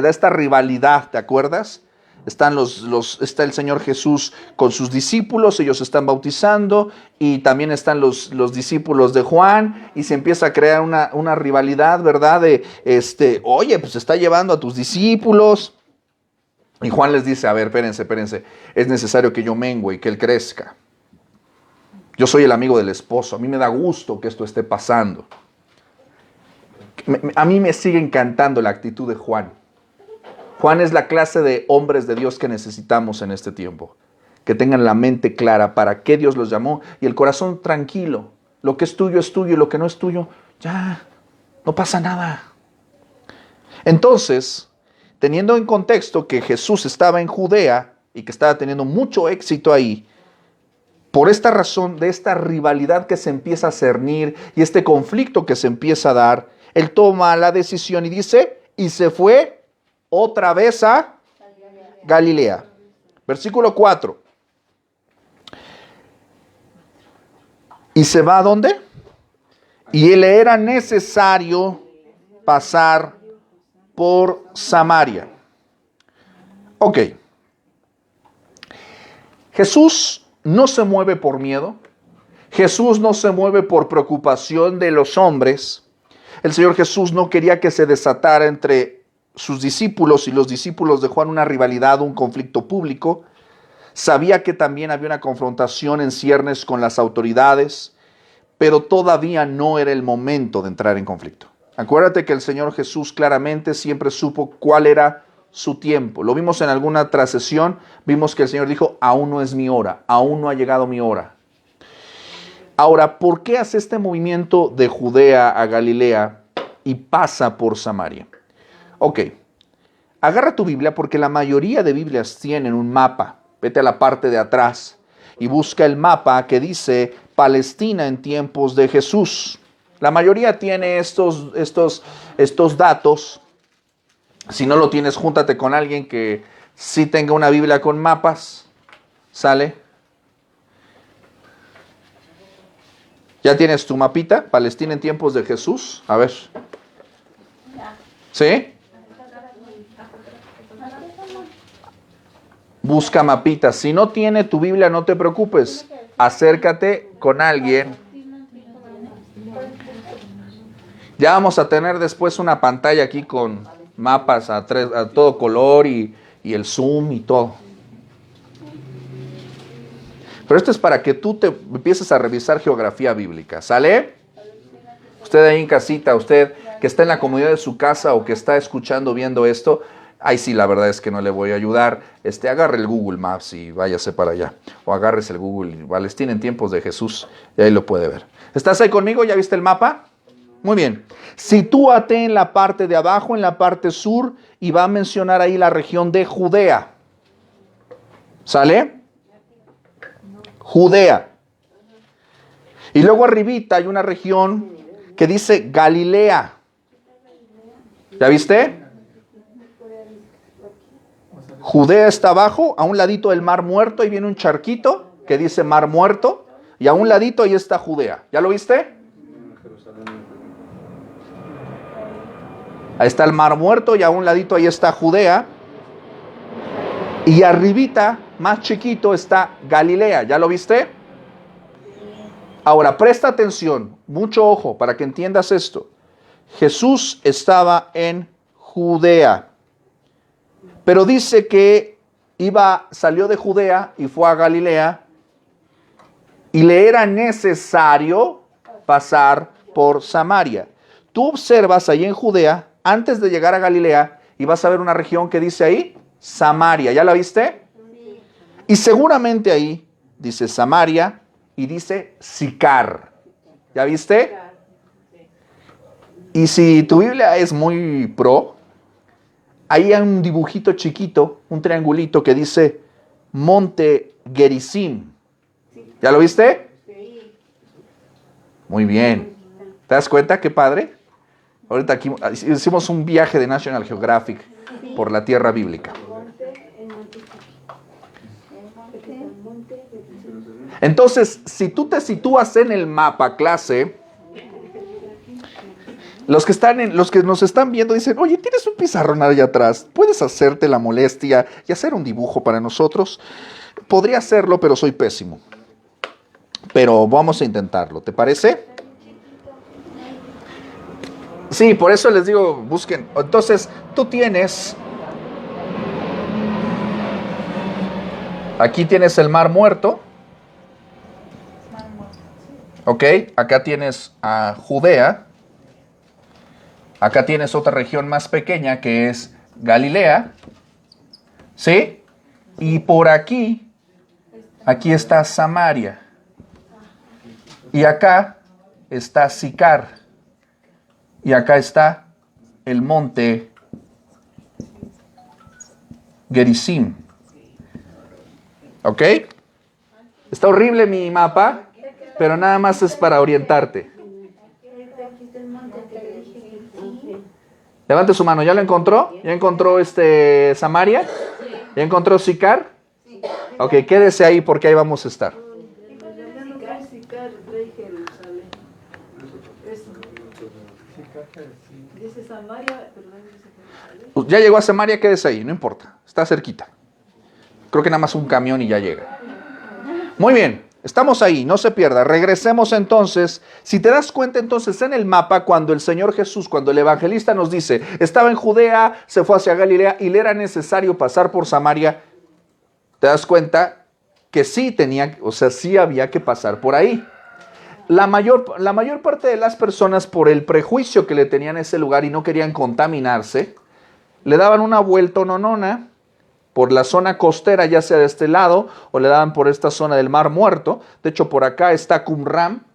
da esta rivalidad, ¿te acuerdas? Está el Señor Jesús con sus discípulos, ellos están bautizando y también están los discípulos de Juan y se empieza a crear una rivalidad, ¿verdad? Oye, pues está llevando a tus discípulos. Y Juan les dice, a ver, espérense, es necesario que yo mengüe y que él crezca. Yo soy el amigo del esposo, a mí me da gusto que esto esté pasando. A mí me sigue encantando la actitud de Juan. Juan es la clase de hombres de Dios que necesitamos en este tiempo. Que tengan la mente clara para qué Dios los llamó y el corazón tranquilo. Lo que es tuyo y lo que no es tuyo, ya, no pasa nada. Entonces, teniendo en contexto que Jesús estaba en Judea y que estaba teniendo mucho éxito ahí, por esta razón de esta rivalidad que se empieza a cernir y este conflicto que se empieza a dar, él toma la decisión y dice, y se fue otra vez a Galilea. Versículo 4. ¿Y se va a dónde? Y le era necesario pasar por Samaria. Ok. Jesús no se mueve por miedo. Jesús no se mueve por preocupación de los hombres. El Señor Jesús no quería que se desatara entre sus discípulos y los discípulos de Juan una rivalidad, un conflicto público. Sabía que también había una confrontación en ciernes con las autoridades, pero todavía no era el momento de entrar en conflicto. Acuérdate que el Señor Jesús claramente siempre supo cuál era su tiempo. Lo vimos en alguna otra sesión, vimos que el Señor dijo, aún no es mi hora, aún no ha llegado mi hora. Ahora, ¿por qué hace este movimiento de Judea a Galilea y pasa por Samaria? Ok, agarra tu Biblia porque la mayoría de Biblias tienen un mapa. Vete a la parte de atrás y busca el mapa que dice Palestina en tiempos de Jesús. La mayoría tiene estos datos. Si no lo tienes, júntate con alguien que sí tenga una Biblia con mapas. ¿Sale? ¿Ya tienes tu mapita? Palestina en tiempos de Jesús. A ver. ¿Sí? Busca mapitas. Si no tiene tu Biblia, no te preocupes. Acércate con alguien. Ya vamos a tener después una pantalla aquí con mapas a todo color y el zoom y todo. Pero esto es para que tú te empieces a revisar geografía bíblica. ¿Sale? Usted ahí en casita, usted que está en la comodidad de su casa o que está escuchando, viendo esto, ahí sí, la verdad es que no le voy a ayudar. Agarre el Google Maps y váyase para allá. O agárrese el Google Palestina en tiempos de Jesús y ahí lo puede ver. ¿Estás ahí conmigo? ¿Ya viste el mapa? Muy bien. Sitúate en la parte de abajo, en la parte sur, y va a mencionar ahí la región de Judea. ¿Sale? Judea. Y luego arribita hay una región que dice Galilea. ¿Ya viste? Judea está abajo, a un ladito del Mar Muerto, ahí viene un charquito que dice Mar Muerto, y a un ladito ahí está Judea. ¿Ya lo viste? Ahí está el Mar Muerto y a un ladito ahí está Judea. Y arribita, más chiquito, está Galilea. ¿Ya lo viste? Ahora, presta atención, mucho ojo para que entiendas esto. Jesús estaba en Judea, pero dice que salió de Judea y fue a Galilea y le era necesario pasar por Samaria. Tú observas ahí en Judea, antes de llegar a Galilea, y vas a ver una región que dice ahí, Samaria. ¿Ya la viste? Sí. Y seguramente ahí dice Samaria y dice Sicar. ¿Ya viste? Y si tu Biblia es muy pro, ahí hay un dibujito chiquito, un triangulito que dice Monte Gerizim. ¿Ya lo viste? Sí. Muy bien. ¿Te das cuenta qué padre? Ahorita aquí hicimos un viaje de National Geographic por la tierra bíblica. Entonces, si tú te sitúas en el mapa clase, los que nos están viendo dicen, oye, tienes un pizarrón allá atrás, ¿puedes hacerte la molestia y hacer un dibujo para nosotros? Podría hacerlo, pero soy pésimo. Pero vamos a intentarlo, ¿te parece? Sí, por eso les digo, busquen. Entonces, tú tienes, aquí tienes el Mar Muerto. Ok, acá tienes a Judea. Acá tienes otra región más pequeña que es Galilea. ¿Sí? Y por aquí está Samaria. Y acá está Sicar. Y acá está el monte Gerizim. ¿Ok? Está horrible mi mapa, pero nada más es para orientarte. Levante su mano, ¿ya lo encontró? ¿Ya encontró Samaria? ¿Ya encontró Sicar? Ok, quédese ahí porque ahí vamos a estar. Dice Samaria, pero no dice Jerusalén. Ya llegó a Samaria, quédese ahí, no importa, está cerquita. Creo que nada más un camión y ya llega. Muy bien, estamos ahí, no se pierda. Regresemos entonces. Si te das cuenta entonces en el mapa, cuando el Señor Jesús, cuando el evangelista nos dice, estaba en Judea, se fue hacia Galilea y le era necesario pasar por Samaria, te das cuenta que sí sí había que pasar por ahí. La mayor parte de las personas, por el prejuicio que le tenían a ese lugar y no querían contaminarse, le daban una vuelta nonona por la zona costera, ya sea de este lado, o le daban por esta zona del Mar Muerto. De hecho, por acá está Qumran,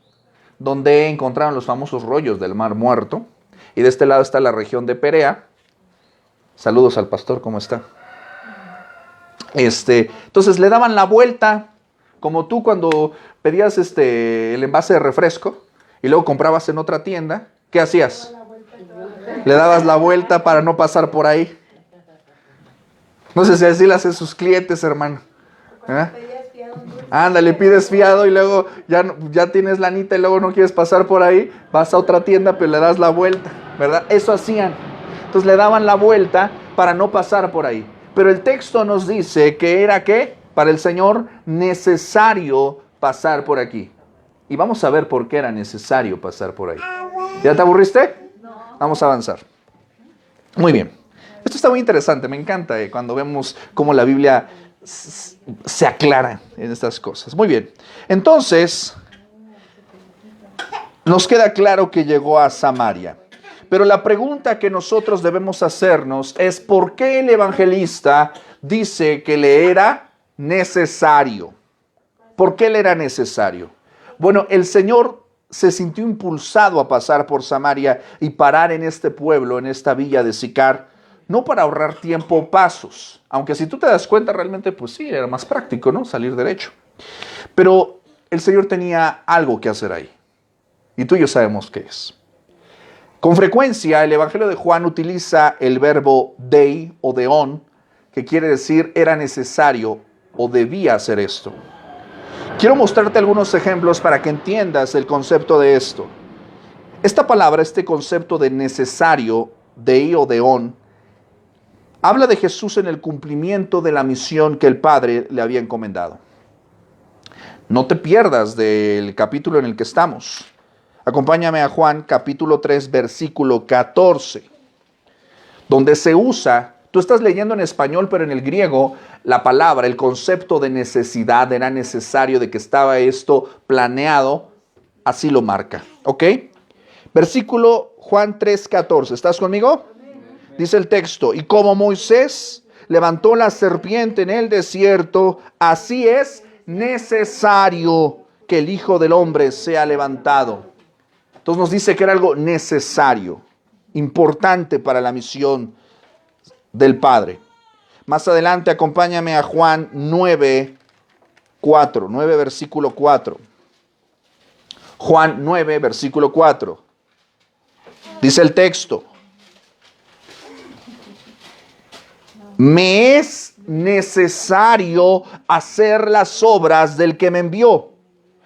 donde encontraron los famosos rollos del Mar Muerto. Y de este lado está la región de Perea. Saludos al pastor, ¿cómo está? Entonces le daban la vuelta, como tú cuando pedías el envase de refresco y luego comprabas en otra tienda, ¿qué hacías? Le dabas la vuelta para no pasar por ahí. No sé si así le hacen sus clientes, hermano. Ándale, pides fiado y luego ya tienes lanita y luego no quieres pasar por ahí, vas a otra tienda pero le das la vuelta, ¿verdad? Eso hacían. Entonces le daban la vuelta para no pasar por ahí. Pero el texto nos dice que era ¿qué? Para el Señor necesario pasar por aquí. Y vamos a ver por qué era necesario pasar por ahí. ¿Ya te aburriste? No. Vamos a avanzar. Muy bien. Esto está muy interesante. Me encanta cuando vemos cómo la Biblia se aclara en estas cosas. Muy bien. Entonces, nos queda claro que llegó a Samaria. Pero la pregunta que nosotros debemos hacernos es ¿por qué el evangelista dice que le era necesario? ¿Por qué le era necesario? Bueno, el Señor se sintió impulsado a pasar por Samaria y parar en este pueblo, en esta villa de Sicar, no para ahorrar tiempo o pasos, aunque si tú te das cuenta realmente, pues sí, era más práctico, ¿no? Salir derecho. Pero el Señor tenía algo que hacer ahí, y tú y yo sabemos qué es. Con frecuencia, el Evangelio de Juan utiliza el verbo dei o deon, que quiere decir era necesario o debía hacer esto. Quiero mostrarte algunos ejemplos para que entiendas el concepto de esto. Esta palabra, este concepto de necesario, dei o deon, habla de Jesús en el cumplimiento de la misión que el Padre le había encomendado. No te pierdas del capítulo en el que estamos. Acompáñame a Juan capítulo 3, versículo 14, donde se usa, tú estás leyendo en español, pero en el griego la palabra, el concepto de necesidad, era necesario, de que estaba esto planeado, así lo marca, ¿ok? Versículo Juan 3, 14, ¿estás conmigo? Dice el texto, y como Moisés levantó la serpiente en el desierto, así es necesario que el Hijo del Hombre sea levantado. Entonces nos dice que era algo necesario, importante para la misión del Padre. Más adelante acompáñame a Juan 9, 4, 9 versículo 4. Juan 9 versículo 4. Dice el texto, me es necesario hacer las obras del que me envió,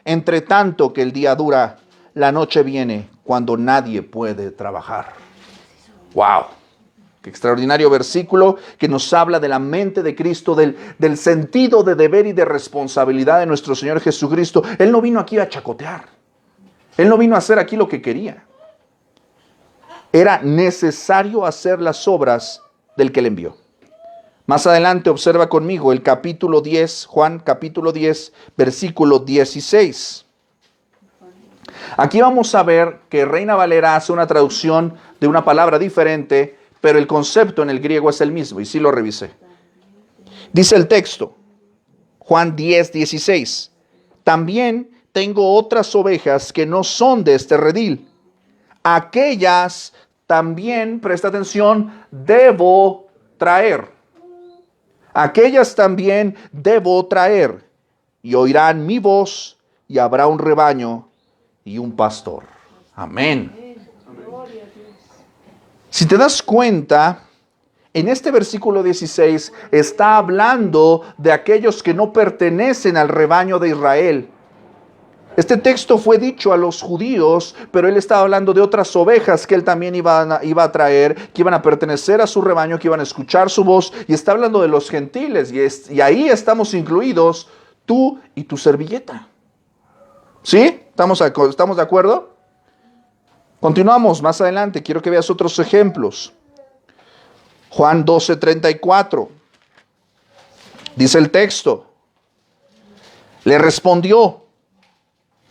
entre tanto que el día dura, la noche viene cuando nadie puede trabajar. ¡Wow! Qué extraordinario versículo que nos habla de la mente de Cristo, del sentido de deber y de responsabilidad de nuestro Señor Jesucristo. Él no vino aquí a chacotear. Él no vino a hacer aquí lo que quería. Era necesario hacer las obras del que le envió. Más adelante observa conmigo el capítulo 10, Juan capítulo 10, versículo 16. Aquí vamos a ver que Reina Valera hace una traducción de una palabra diferente, pero el concepto en el griego es el mismo, y sí lo revisé. Dice el texto, Juan 10, 16. También tengo otras ovejas que no son de este redil. Aquellas también, presta atención, debo traer. Aquellas también debo traer. Y oirán mi voz, y habrá un rebaño y un pastor. Amén. Si te das cuenta, en este versículo 16 está hablando de aquellos que no pertenecen al rebaño de Israel. Este texto fue dicho a los judíos, pero él estaba hablando de otras ovejas que él también iba a traer, que iban a pertenecer a su rebaño, que iban a escuchar su voz, y está hablando de los gentiles, y ahí estamos incluidos tú y tu servilleta. ¿Sí? ¿Estamos de acuerdo? Continuamos más adelante, quiero que veas otros ejemplos. Juan 12, 34. Dice el texto. Le respondió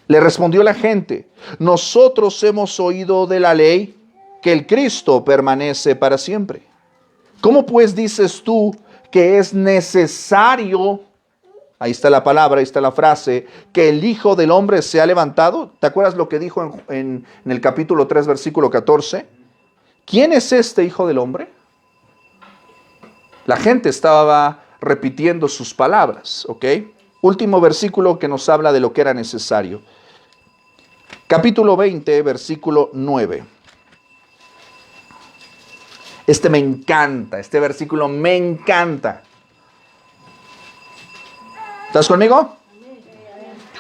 la gente, nosotros hemos oído de la ley que el Cristo permanece para siempre. ¿Cómo pues dices tú que es necesario, ahí está la palabra, ahí está la frase, que el Hijo del Hombre sea levantado? ¿Te acuerdas lo que dijo en el capítulo 3, versículo 14? ¿Quién es este Hijo del Hombre? La gente estaba repitiendo sus palabras, ¿ok? Último versículo que nos habla de lo que era necesario. Capítulo 20, versículo 9. Este me encanta, este versículo me encanta. ¿Estás conmigo?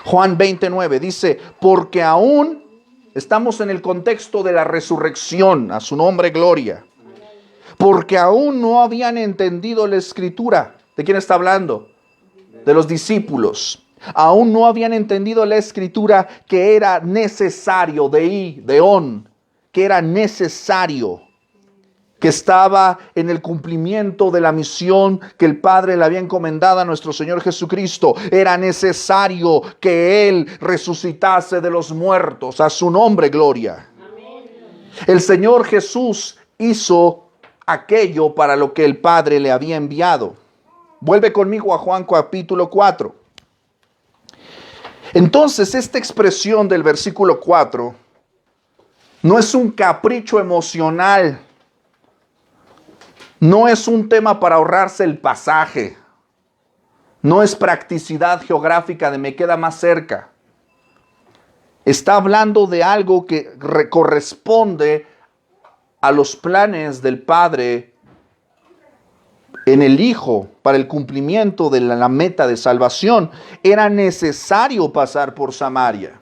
Juan 29 dice, porque aún estamos en el contexto de la resurrección, a su nombre gloria. Porque aún no habían entendido la escritura. ¿De quién está hablando? De los discípulos. Aún no habían entendido la escritura que era necesario, que era necesario, que estaba en el cumplimiento de la misión que el Padre le había encomendado a nuestro Señor Jesucristo. Era necesario que Él resucitase de los muertos, a su nombre gloria. Amén. El Señor Jesús hizo aquello para lo que el Padre le había enviado. Vuelve conmigo a Juan capítulo 4. Entonces, esta expresión del versículo 4 no es un capricho emocional, no es un tema para ahorrarse el pasaje, no es practicidad geográfica de me queda más cerca. Está hablando de algo que corresponde a los planes del Padre en el Hijo para el cumplimiento de la meta de salvación. Era necesario pasar por Samaria.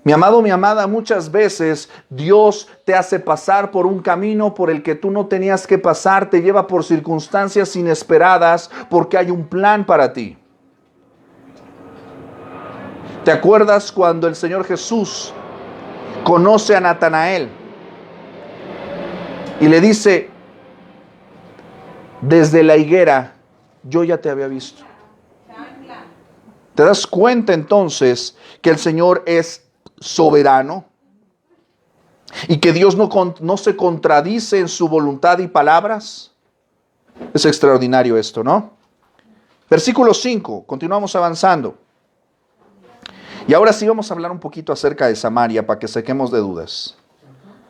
Mi amado, mi amada, muchas veces Dios te hace pasar por un camino por el que tú no tenías que pasar, te lleva por circunstancias inesperadas porque hay un plan para ti. ¿Te acuerdas cuando el Señor Jesús conoce a Natanael y le dice, desde la higuera yo ya te había visto. ¿Te das cuenta entonces que el Señor es soberano? Y que Dios no se contradice en su voluntad y palabras. Es extraordinario esto, ¿no? Versículo 5, continuamos avanzando. Y ahora sí vamos a hablar un poquito acerca de Samaria para que saquemos de dudas.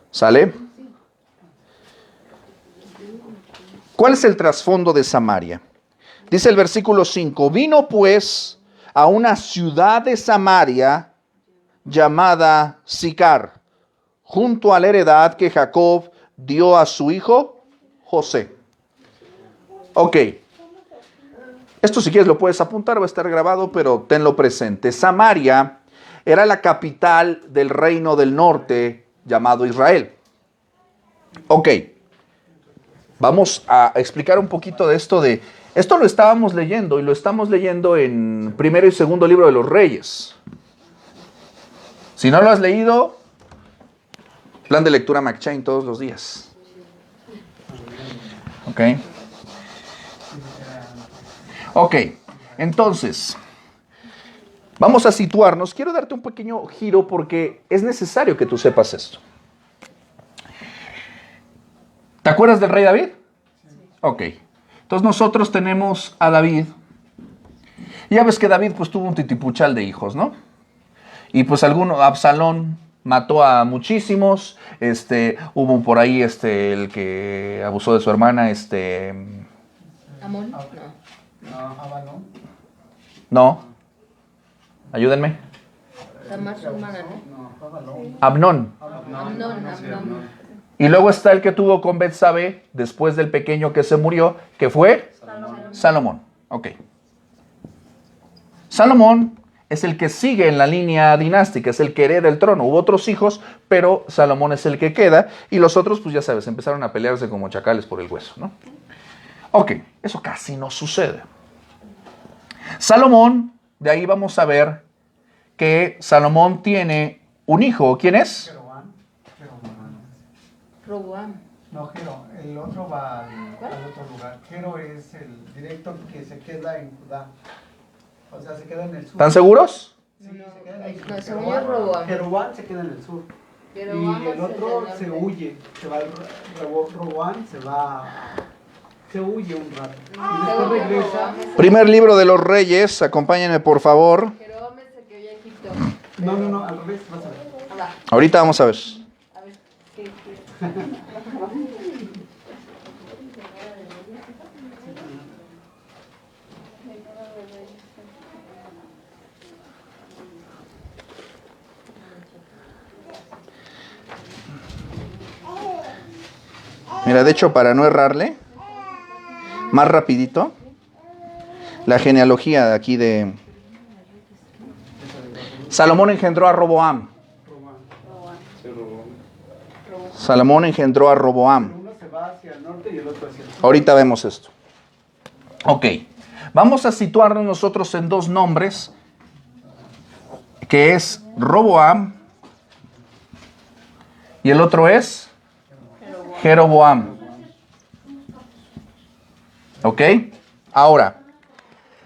¿Sale? ¿Cuál es el trasfondo de Samaria? Dice el versículo 5, vino pues a una ciudad de Samaria llamada Sicar, junto a la heredad que Jacob dio a su hijo José. Ok. Esto si quieres lo puedes apuntar, va a estar grabado, pero tenlo presente. Samaria era la capital del reino del norte llamado Israel. Ok. Vamos a explicar un poquito de esto de... Esto lo estábamos leyendo y lo estamos leyendo en primero y segundo libro de los Reyes. Si no lo has leído, plan de lectura McChain todos los días. Ok. Ok, entonces, vamos a situarnos. Quiero darte un pequeño giro porque es necesario que tú sepas esto. ¿Te acuerdas del rey David? Ok. Entonces nosotros tenemos a David. Y ya ves que David pues tuvo un titipuchal de hijos, ¿no? Y pues Absalón mató a muchísimos. Hubo por ahí el que abusó de su hermana, ¿Amón? No. Ayúdenme. Tamar, su hermana, ¿no? Amnón. Amnón. Y luego está el que tuvo con Betsabé, después del pequeño que se murió, que fue Salomón. Ok. Salomón es el que sigue en la línea dinástica, es el que hereda el trono. Hubo otros hijos, pero Salomón es el que queda. Y los otros, pues ya sabes, empezaron a pelearse como chacales por el hueso, ¿no? Ok, eso casi no sucede. Salomón, de ahí vamos a ver que Salomón tiene un hijo. ¿Quién es? Roboam. No, Jero, el otro va al otro lugar. Jero es el directo que se queda en Judá. O sea, se queda en el sur. ¿Están seguros? Sí, se queda en el sur. No, según yo, Roboam. Jeroboam se queda en el sur. Jeroboam Y el es otro del se norte. huye. Se va Roboam, se huye un rato. Y después regresa. Primer libro de los Reyes, acompáñenme por favor. Jeroboam es el que vive en Egipto. No, al revés, vas a ver. Ahorita vamos a ver. A ver, Mira, de hecho, para no errarle, más rapidito, la genealogía de aquí de... Salomón engendró a Roboam. Salomón engendró a Roboam. Uno se va hacia el norte y el otro hacia el sur. Ahorita vemos esto. Ok, vamos a situarnos nosotros en dos nombres, que es Roboam y el otro es Jeroboam. ¿Ok? Ahora,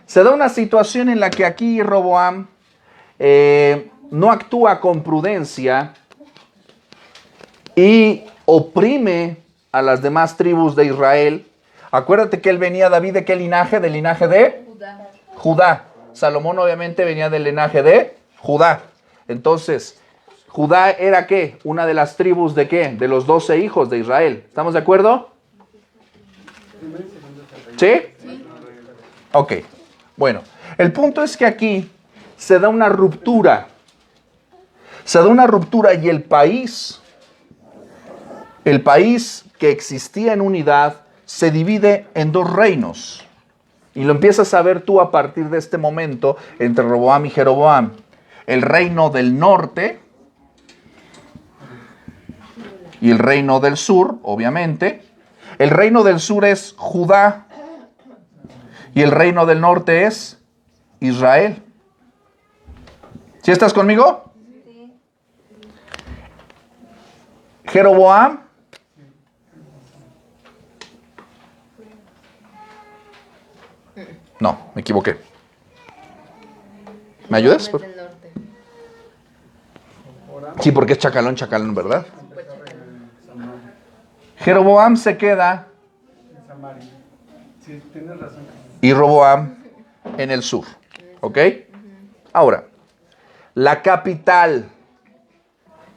se da una situación en la que aquí Roboam no actúa con prudencia y oprime a las demás tribus de Israel. Acuérdate que él venía, David, ¿de qué linaje? Del linaje de Judá. Salomón obviamente venía del linaje de Judá. Entonces, Judá era ¿qué? Una de las tribus de ¿qué? De los 12 hijos de Israel. ¿Estamos de acuerdo? ¿Sí? Ok. Bueno, el punto es que aquí se da una ruptura. Se da una ruptura y el país que existía en unidad se divide en dos reinos. Y lo empiezas a ver tú a partir de este momento entre Roboam y Jeroboam. El reino del norte y el reino del sur, obviamente. El reino del sur es Judá y el reino del norte es Israel. ¿Sí estás conmigo? Jeroboam. No, me equivoqué. ¿Me ayudas? Del norte. Sí, porque es chacalón, ¿verdad? Jeroboam se queda En Samaria. Sí, tienes razón. y Roboam en el sur. ¿Ok? Ahora, la capital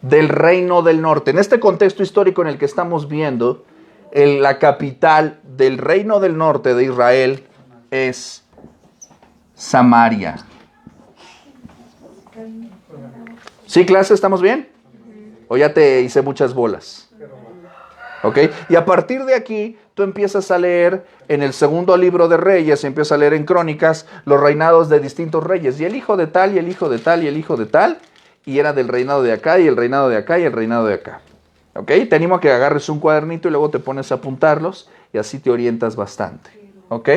del reino del norte. En este contexto histórico en el que estamos viendo, la capital del reino del norte de Israel es Samaria. ¿Sí, clase? ¿Estamos bien? ¿O ya te hice muchas bolas? ¿Ok? Y a partir de aquí, tú empiezas a leer en el segundo libro de Reyes, empiezas a leer en Crónicas los reinados de distintos reyes. Y el hijo de tal, y el hijo de tal, y el hijo de tal. Y era del reinado de acá, y el reinado de acá, y el reinado de acá. ¿Ok? Te animo a que agarres un cuadernito y luego te pones a apuntarlos. Y así te orientas bastante. ¿Ok?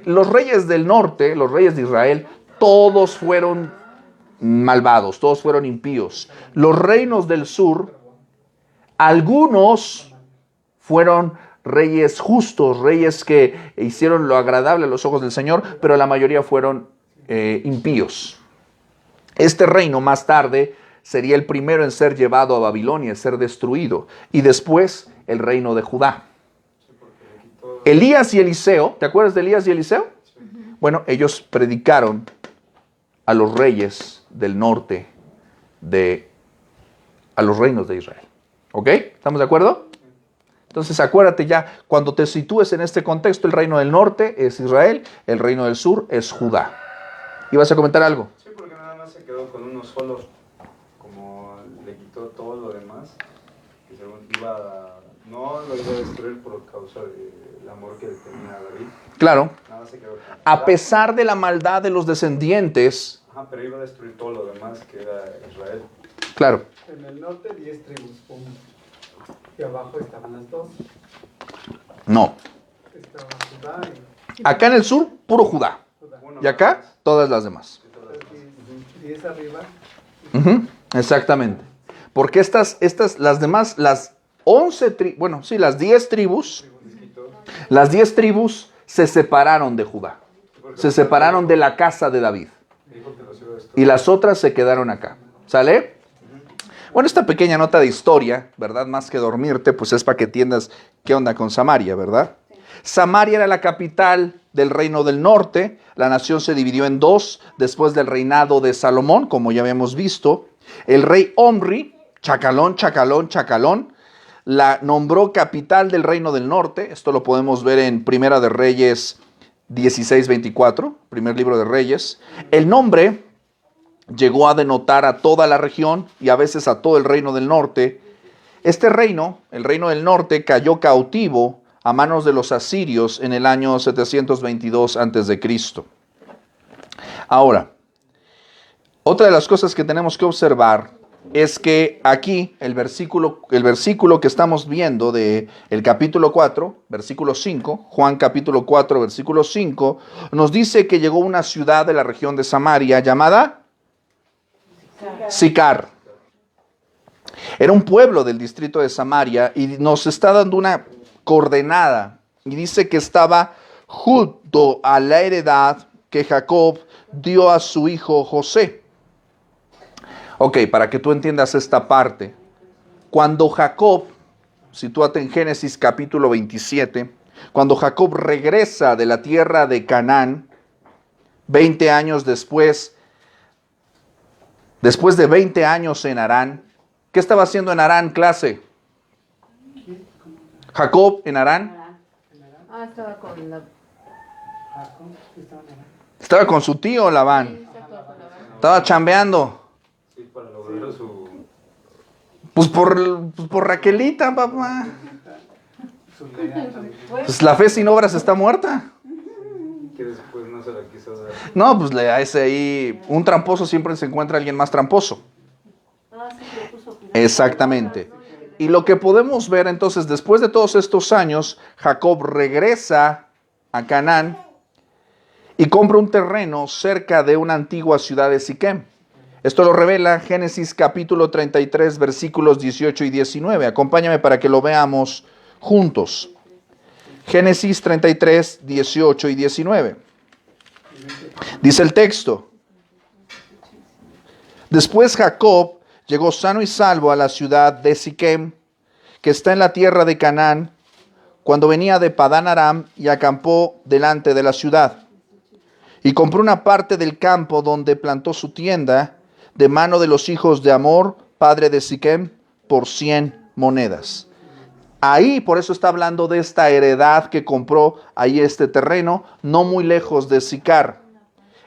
Los reyes del norte, los reyes de Israel, todos fueron malvados, todos fueron impíos. Los reinos del sur, algunos fueron reyes justos, reyes que hicieron lo agradable a los ojos del Señor, pero la mayoría fueron impíos. Este reino más tarde sería el primero en ser llevado a Babilonia, en ser destruido, y después el reino de Judá. Elías y Eliseo, ¿te acuerdas de Elías y Eliseo? Bueno, ellos predicaron a los reyes del norte, a los reinos de Israel. ¿Ok? ¿Estamos de acuerdo? Entonces acuérdate ya, cuando te sitúes en este contexto, el reino del norte es Israel, el reino del sur es Judá. ¿Ibas a comentar algo? Sí, porque nada más se quedó con uno solo, como le quitó todo lo demás, que según no lo iba a destruir por causa del amor que le tenía a David. Claro. Nada más se quedó con A pesar de la maldad de los descendientes. Ajá, pero iba a destruir todo lo demás que era Israel. Claro. En el norte 10 tribus, y abajo estaban las 2. No. Estaba Judá y Acá en el sur, puro Judá. Y acá, todas las demás. 10 arriba. Ujú, exactamente. Porque las demás, las 11 tribus, bueno, sí, las 10 tribus, se separaron de Judá. Se separaron de la casa de David. Y las otras se quedaron acá. ¿Sale? Bueno, esta pequeña nota de historia, ¿verdad? Más que dormirte, pues es para que entiendas qué onda con Samaria, ¿verdad? Samaria era la capital del reino del norte. La nación se dividió en dos después del reinado de Salomón, como ya habíamos visto. El rey Omri, chacalón, la nombró capital del reino del norte. Esto lo podemos ver en Primera de Reyes 16:24, primer libro de Reyes. El nombre llegó a denotar a toda la región y a veces a todo el reino del norte. Este reino, el reino del norte, cayó cautivo a manos de los asirios en el año 722 a.C. Ahora, otra de las cosas que tenemos que observar es que aquí el versículo que estamos viendo del capítulo 4, versículo 5, Juan capítulo 4, versículo 5, nos dice que llegó una ciudad de la región de Samaria llamada Sicar. Era un pueblo del distrito de Samaria y nos está dando una coordenada y dice que estaba junto a la heredad que Jacob dio a su hijo José. Ok, para que tú entiendas esta parte, cuando Jacob, sitúate en Génesis capítulo 27, cuando Jacob regresa de la tierra de Canaán, 20 años después de 20 años en Harán, ¿qué estaba haciendo en Harán, clase? Jacob en Harán. Estaba con la... Estaba con su tío Labán. Estaba chambeando. Sí, para lograr su... Pues por Raquelita, papá. Pues la fe sin obras está muerta. que después no se la quiso dar. No, pues a ese ahí, un tramposo siempre se encuentra alguien más tramposo. Exactamente. Y lo que podemos ver entonces, después de todos estos años, Jacob regresa a Canaán y compra un terreno cerca de una antigua ciudad de Siquem. Esto lo revela Génesis capítulo 33, versículos 18 y 19. Acompáñame para que lo veamos juntos. Génesis 33, 18 y 19. Dice el texto: Después Jacob llegó sano y salvo a la ciudad de Siquem, que está en la tierra de Canaán, cuando venía de Padán Aram, y acampó delante de la ciudad. Y compró una parte del campo donde plantó su tienda, de mano de los hijos de Hamor, padre de Siquem, por 100 monedas. Ahí, por eso está hablando de esta heredad que compró ahí este terreno, no muy lejos de Sicar.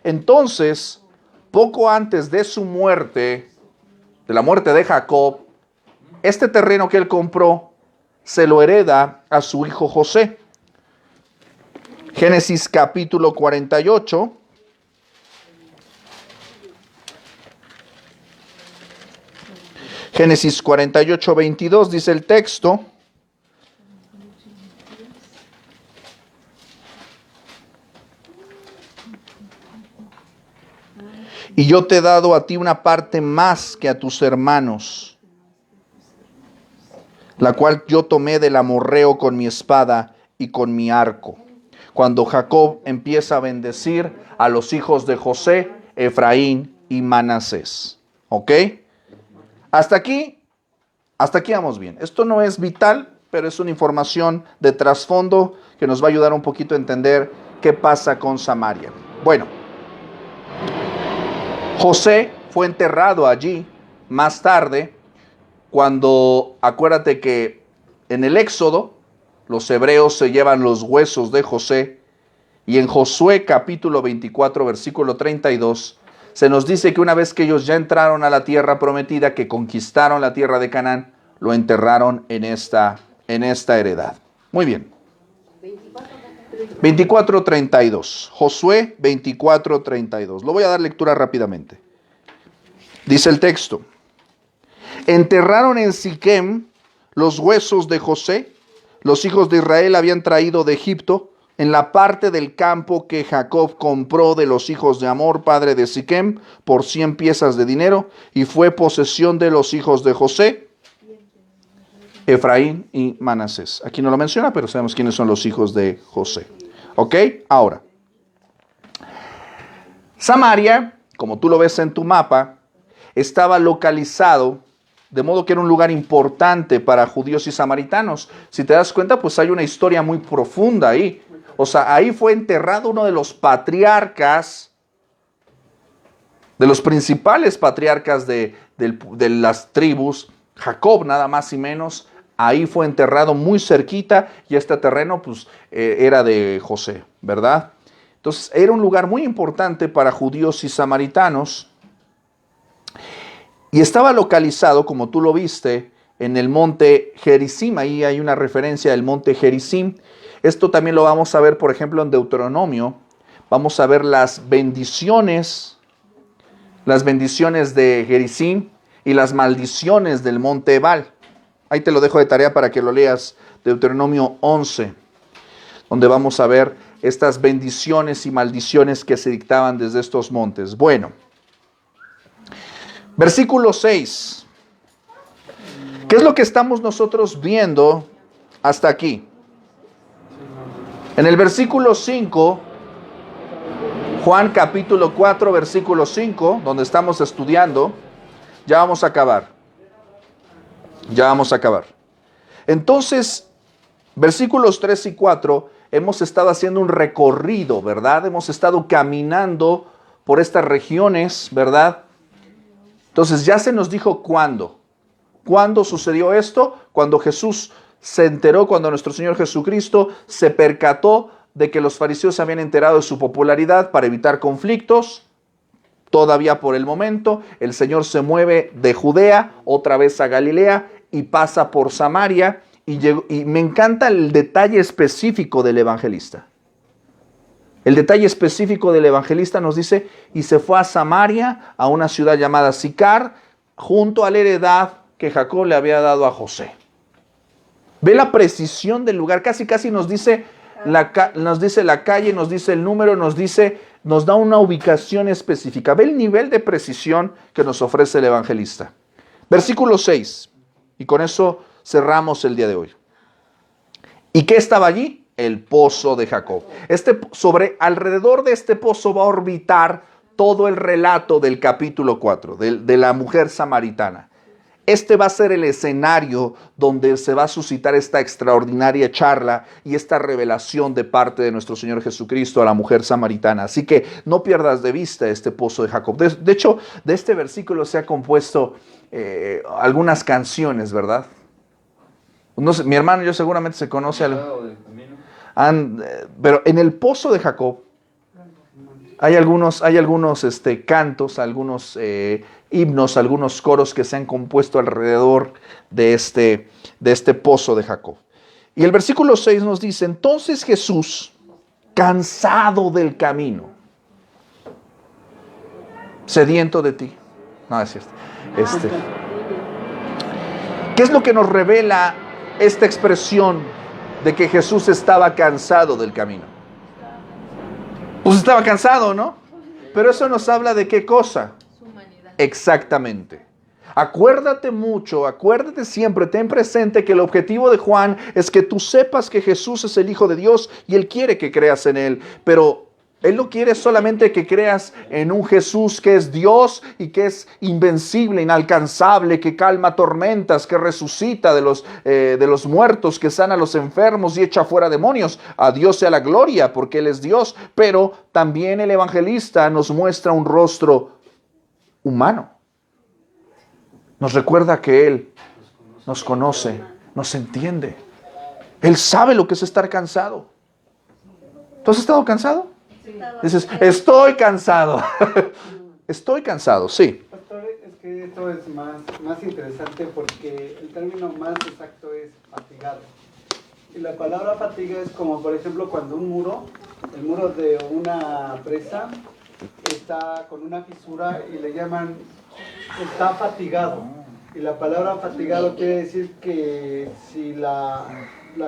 Entonces, poco antes de su muerte, de la muerte de Jacob, este terreno que él compró se lo hereda a su hijo José. Génesis capítulo 48. Génesis 48, 22 dice el texto: Y yo te he dado a ti una parte más que a tus hermanos, la cual yo tomé del amorreo con mi espada y con mi arco. Cuando Jacob empieza a bendecir a los hijos de José, Efraín y Manasés. ¿Ok? Hasta aquí vamos bien. Esto no es vital, pero es una información de trasfondo que nos va a ayudar un poquito a entender qué pasa con Samaria. Bueno, José fue enterrado allí más tarde, cuando, acuérdate que en el Éxodo, los hebreos se llevan los huesos de José, y en Josué capítulo 24, versículo 32, se nos dice que una vez que ellos ya entraron a la tierra prometida, que conquistaron la tierra de Canaán, lo enterraron en esta heredad. Muy bien. 24:32. Josué 24:32. Lo voy a dar lectura rápidamente. Dice el texto: Enterraron en Siquem los huesos de José. Los hijos de Israel habían traído de Egipto, en la parte del campo que Jacob compró de los hijos de Hamor, padre de Siquem, por 100 piezas de dinero, y fue posesión de los hijos de José, Efraín y Manasés. Aquí no lo menciona, pero sabemos quiénes son los hijos de José. ¿Ok? Ahora, Samaria, como tú lo ves en tu mapa, estaba localizado, de modo que era un lugar importante para judíos y samaritanos. Si te das cuenta, pues hay una historia muy profunda ahí. O sea, ahí fue enterrado uno de los patriarcas, de los principales patriarcas de las tribus, Jacob nada más y menos. Ahí fue enterrado muy cerquita, y este terreno pues era de José, ¿verdad? Entonces era un lugar muy importante para judíos y samaritanos, y estaba localizado, como tú lo viste, en el monte Gerizim. Ahí hay una referencia del monte Gerizim. Esto también lo vamos a ver, por ejemplo, en Deuteronomio. Vamos a ver las bendiciones de Gerizim y las maldiciones del monte Ebal. Ahí te lo dejo de tarea para que lo leas, Deuteronomio 11, donde vamos a ver estas bendiciones y maldiciones que se dictaban desde estos montes. Bueno, versículo 6. ¿Qué es lo que estamos nosotros viendo hasta aquí? En el versículo 5, Juan capítulo 4, versículo 5, donde estamos estudiando, ya vamos a acabar. Entonces, versículos 3 y 4, hemos estado haciendo un recorrido, ¿verdad? Hemos estado caminando por estas regiones, ¿verdad? Entonces ya se nos dijo cuándo. ¿Cuándo sucedió esto? Cuando Jesús se enteró, cuando nuestro Señor Jesucristo se percató de que los fariseos se habían enterado de su popularidad para evitar conflictos. Todavía por el momento, el Señor se mueve de Judea otra vez a Galilea y pasa por Samaria. Y me encanta el detalle específico del evangelista. El detalle específico del evangelista nos dice: y se fue a Samaria, a una ciudad llamada Sicar, junto a la heredad que Jacob le había dado a José. Ve la precisión del lugar, casi nos dice nos dice la calle, nos dice el número, nos da una ubicación específica. Ve el nivel de precisión que nos ofrece el evangelista. Versículo 6, y con eso cerramos el día de hoy. ¿Y qué estaba allí? El pozo de Jacob. Alrededor de este pozo va a orbitar todo el relato del capítulo 4, de la mujer samaritana. Este va a ser el escenario donde se va a suscitar esta extraordinaria charla y esta revelación de parte de nuestro Señor Jesucristo a la mujer samaritana. Así que no pierdas de vista este pozo de Jacob. De hecho, de este versículo se ha compuesto algunas canciones, ¿verdad? No sé, mi hermano yo seguramente se conoce algo. Pero en el pozo de Jacob hay algunos cantos, algunos himnos, algunos coros que se han compuesto alrededor de este pozo de Jacob. Y el versículo 6 nos dice, entonces Jesús, cansado del camino, sediento de ti. No, es cierto. ¿Qué es lo que nos revela esta expresión de que Jesús estaba cansado del camino? Pues estaba cansado, ¿no? Pero eso nos habla de qué cosa. Su humanidad. Exactamente. Acuérdate siempre, ten presente que el objetivo de Juan es que tú sepas que Jesús es el Hijo de Dios y Él quiere que creas en Él, pero Él no quiere solamente que creas en un Jesús que es Dios y que es invencible, inalcanzable, que calma tormentas, que resucita de los muertos, que sana a los enfermos y echa fuera demonios. A Dios sea la gloria porque Él es Dios, pero también el evangelista nos muestra un rostro humano. Nos recuerda que Él nos conoce, nos entiende. Él sabe lo que es estar cansado. ¿Tú has estado cansado? Dices, estoy cansado. Estoy cansado, sí. Pastor, es que esto es más interesante porque el término más exacto es fatigado. Y la palabra fatiga es como, por ejemplo, cuando el muro de una presa está con una fisura y le llaman, está fatigado. Y la palabra fatigado quiere decir que si la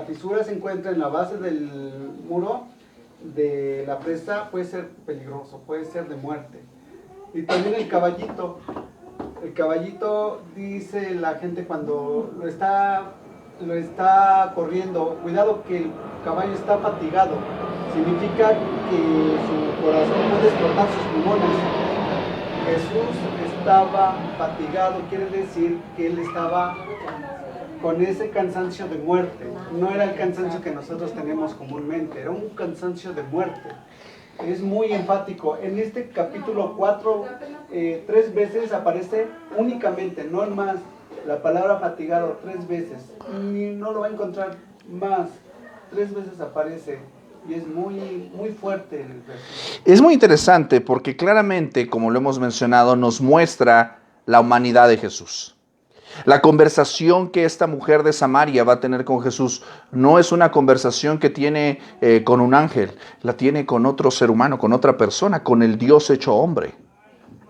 fisura se encuentra en la base del muro de la presa, puede ser peligroso, puede ser de muerte. Y también el caballito dice la gente cuando lo está corriendo, cuidado que el caballo está fatigado, significa que su corazón puede explotar sus pulmones. Jesús estaba fatigado, quiere decir que Él estaba con ese cansancio de muerte. No era el cansancio que nosotros tenemos comúnmente, era un cansancio de muerte. Es muy enfático. En este capítulo 4, 3 veces aparece únicamente, no más, la palabra fatigado 3 veces. Y no lo va a encontrar más. 3 veces aparece. Y es muy fuerte el versículo. Es muy interesante porque claramente, como lo hemos mencionado, nos muestra la humanidad de Jesús. La conversación que esta mujer de Samaria va a tener con Jesús no es una conversación que tiene con un ángel, la tiene con otro ser humano, con otra persona, con el Dios hecho hombre.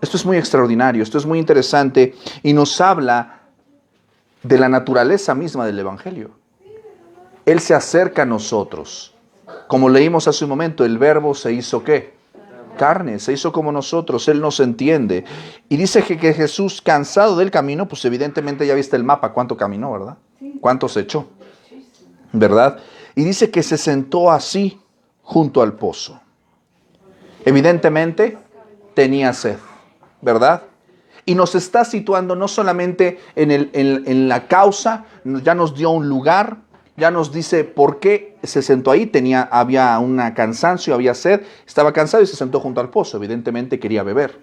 Esto es muy extraordinario, esto es muy interesante y nos habla de la naturaleza misma del Evangelio. Él se acerca a nosotros. Como leímos hace un momento, el verbo se hizo ¿qué? Carne, se hizo como nosotros, Él nos entiende. Y dice que Jesús, cansado del camino, pues evidentemente ya viste el mapa, cuánto caminó, ¿verdad? Cuánto se echó, ¿verdad? Y dice que se sentó así junto al pozo. Evidentemente tenía sed, ¿verdad? Y nos está situando no solamente en la causa, ya nos dio un lugar, ya nos dice por qué se sentó ahí, había un cansancio, había sed, estaba cansado y se sentó junto al pozo, evidentemente quería beber.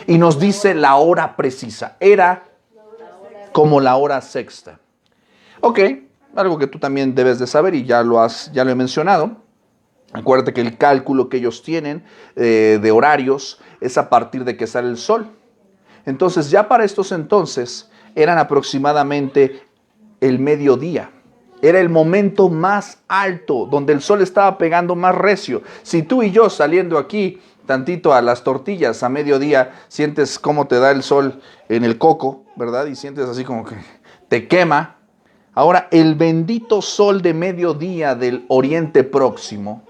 Y nos dice la hora precisa, era como la hora sexta. Ok, algo que tú también debes de saber y ya lo he mencionado. Acuérdate que el cálculo que ellos tienen de horarios es a partir de que sale el sol. Entonces ya para estos entonces eran aproximadamente el mediodía. Era el momento más alto, donde el sol estaba pegando más recio. Si tú y yo saliendo aquí tantito a las tortillas a mediodía, sientes cómo te da el sol en el coco, ¿verdad? Y sientes así como que te quema. Ahora, el bendito sol de mediodía del Oriente Próximo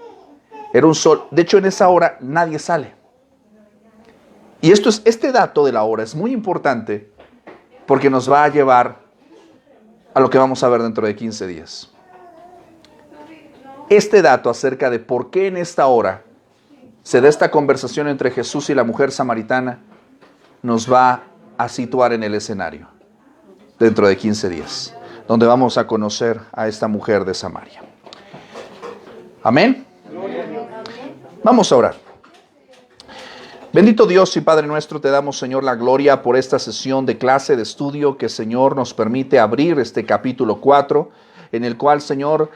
era un sol, de hecho en esa hora nadie sale. Y este dato de la hora es muy importante porque nos va a llevar a lo que vamos a ver dentro de 15 días. Este dato acerca de por qué en esta hora se da esta conversación entre Jesús y la mujer samaritana nos va a situar en el escenario dentro de 15 días, donde vamos a conocer a esta mujer de Samaria. Amén. Vamos a orar. Bendito Dios y Padre nuestro, te damos, Señor, la gloria por esta sesión de clase de estudio que, Señor, nos permite abrir este capítulo 4, en el cual, Señor,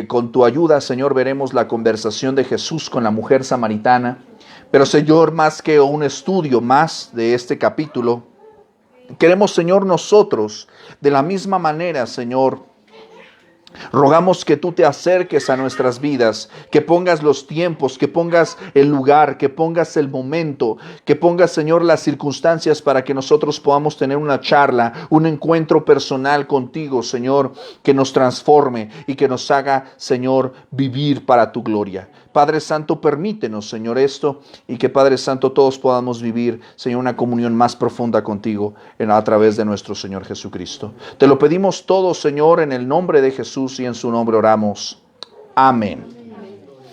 con tu ayuda, Señor, veremos la conversación de Jesús con la mujer samaritana. Pero, Señor, más que un estudio más de este capítulo, queremos, Señor, nosotros, de la misma manera, Señor, rogamos que tú te acerques a nuestras vidas, que pongas los tiempos, que pongas el lugar, que pongas el momento, que pongas, Señor, las circunstancias para que nosotros podamos tener una charla, un encuentro personal contigo, Señor, que nos transforme y que nos haga, Señor, vivir para tu gloria. Padre Santo, permítenos, Señor, esto y que, Padre Santo, todos podamos vivir, Señor, una comunión más profunda contigo a través de nuestro Señor Jesucristo. Te lo pedimos todo, Señor, en el nombre de Jesús y en su nombre oramos. Amén.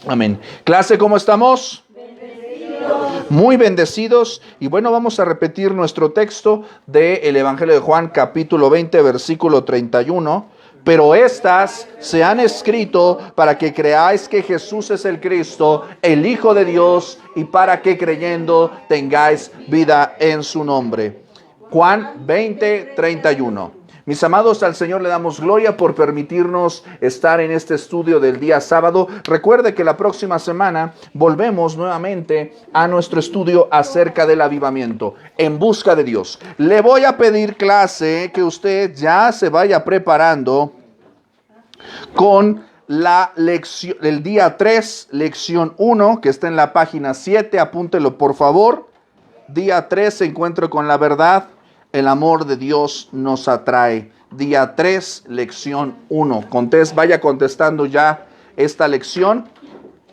Amén. Clase, ¿cómo estamos? Bendecidos. Muy bendecidos. Y bueno, vamos a repetir nuestro texto del Evangelio de Juan, capítulo 20, versículo 31. Pero estas se han escrito para que creáis que Jesús es el Cristo, el Hijo de Dios, y para que creyendo tengáis vida en su nombre. Juan 20, 31. Mis amados, al Señor le damos gloria por permitirnos estar en este estudio del día sábado. Recuerde que la próxima semana volvemos nuevamente a nuestro estudio acerca del avivamiento, en busca de Dios. Le voy a pedir, clase, que usted ya se vaya preparando con la lección, el día 3, lección 1, que está en la página 7, apúntelo por favor. Día 3, encuentro con la verdad. El amor de Dios nos atrae. Día 3, lección 1. Vaya contestando ya esta lección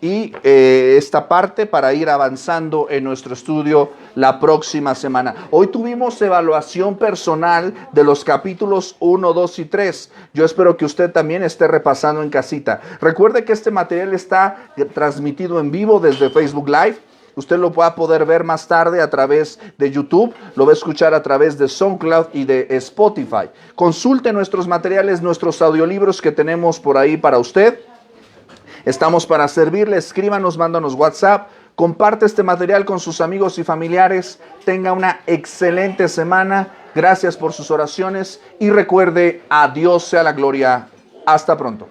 y esta parte para ir avanzando en nuestro estudio la próxima semana. Hoy tuvimos evaluación personal de los capítulos 1, 2 y 3. Yo espero que usted también esté repasando en casita. Recuerde que este material está transmitido en vivo desde Facebook Live. Usted lo va a poder ver más tarde a través de YouTube, lo va a escuchar a través de SoundCloud y de Spotify. Consulte nuestros materiales, nuestros audiolibros que tenemos por ahí para usted. Estamos para servirle. Escríbanos, mándanos WhatsApp. Comparte este material con sus amigos y familiares. Tenga una excelente semana. Gracias por sus oraciones. Y recuerde, a Dios sea la gloria. Hasta pronto.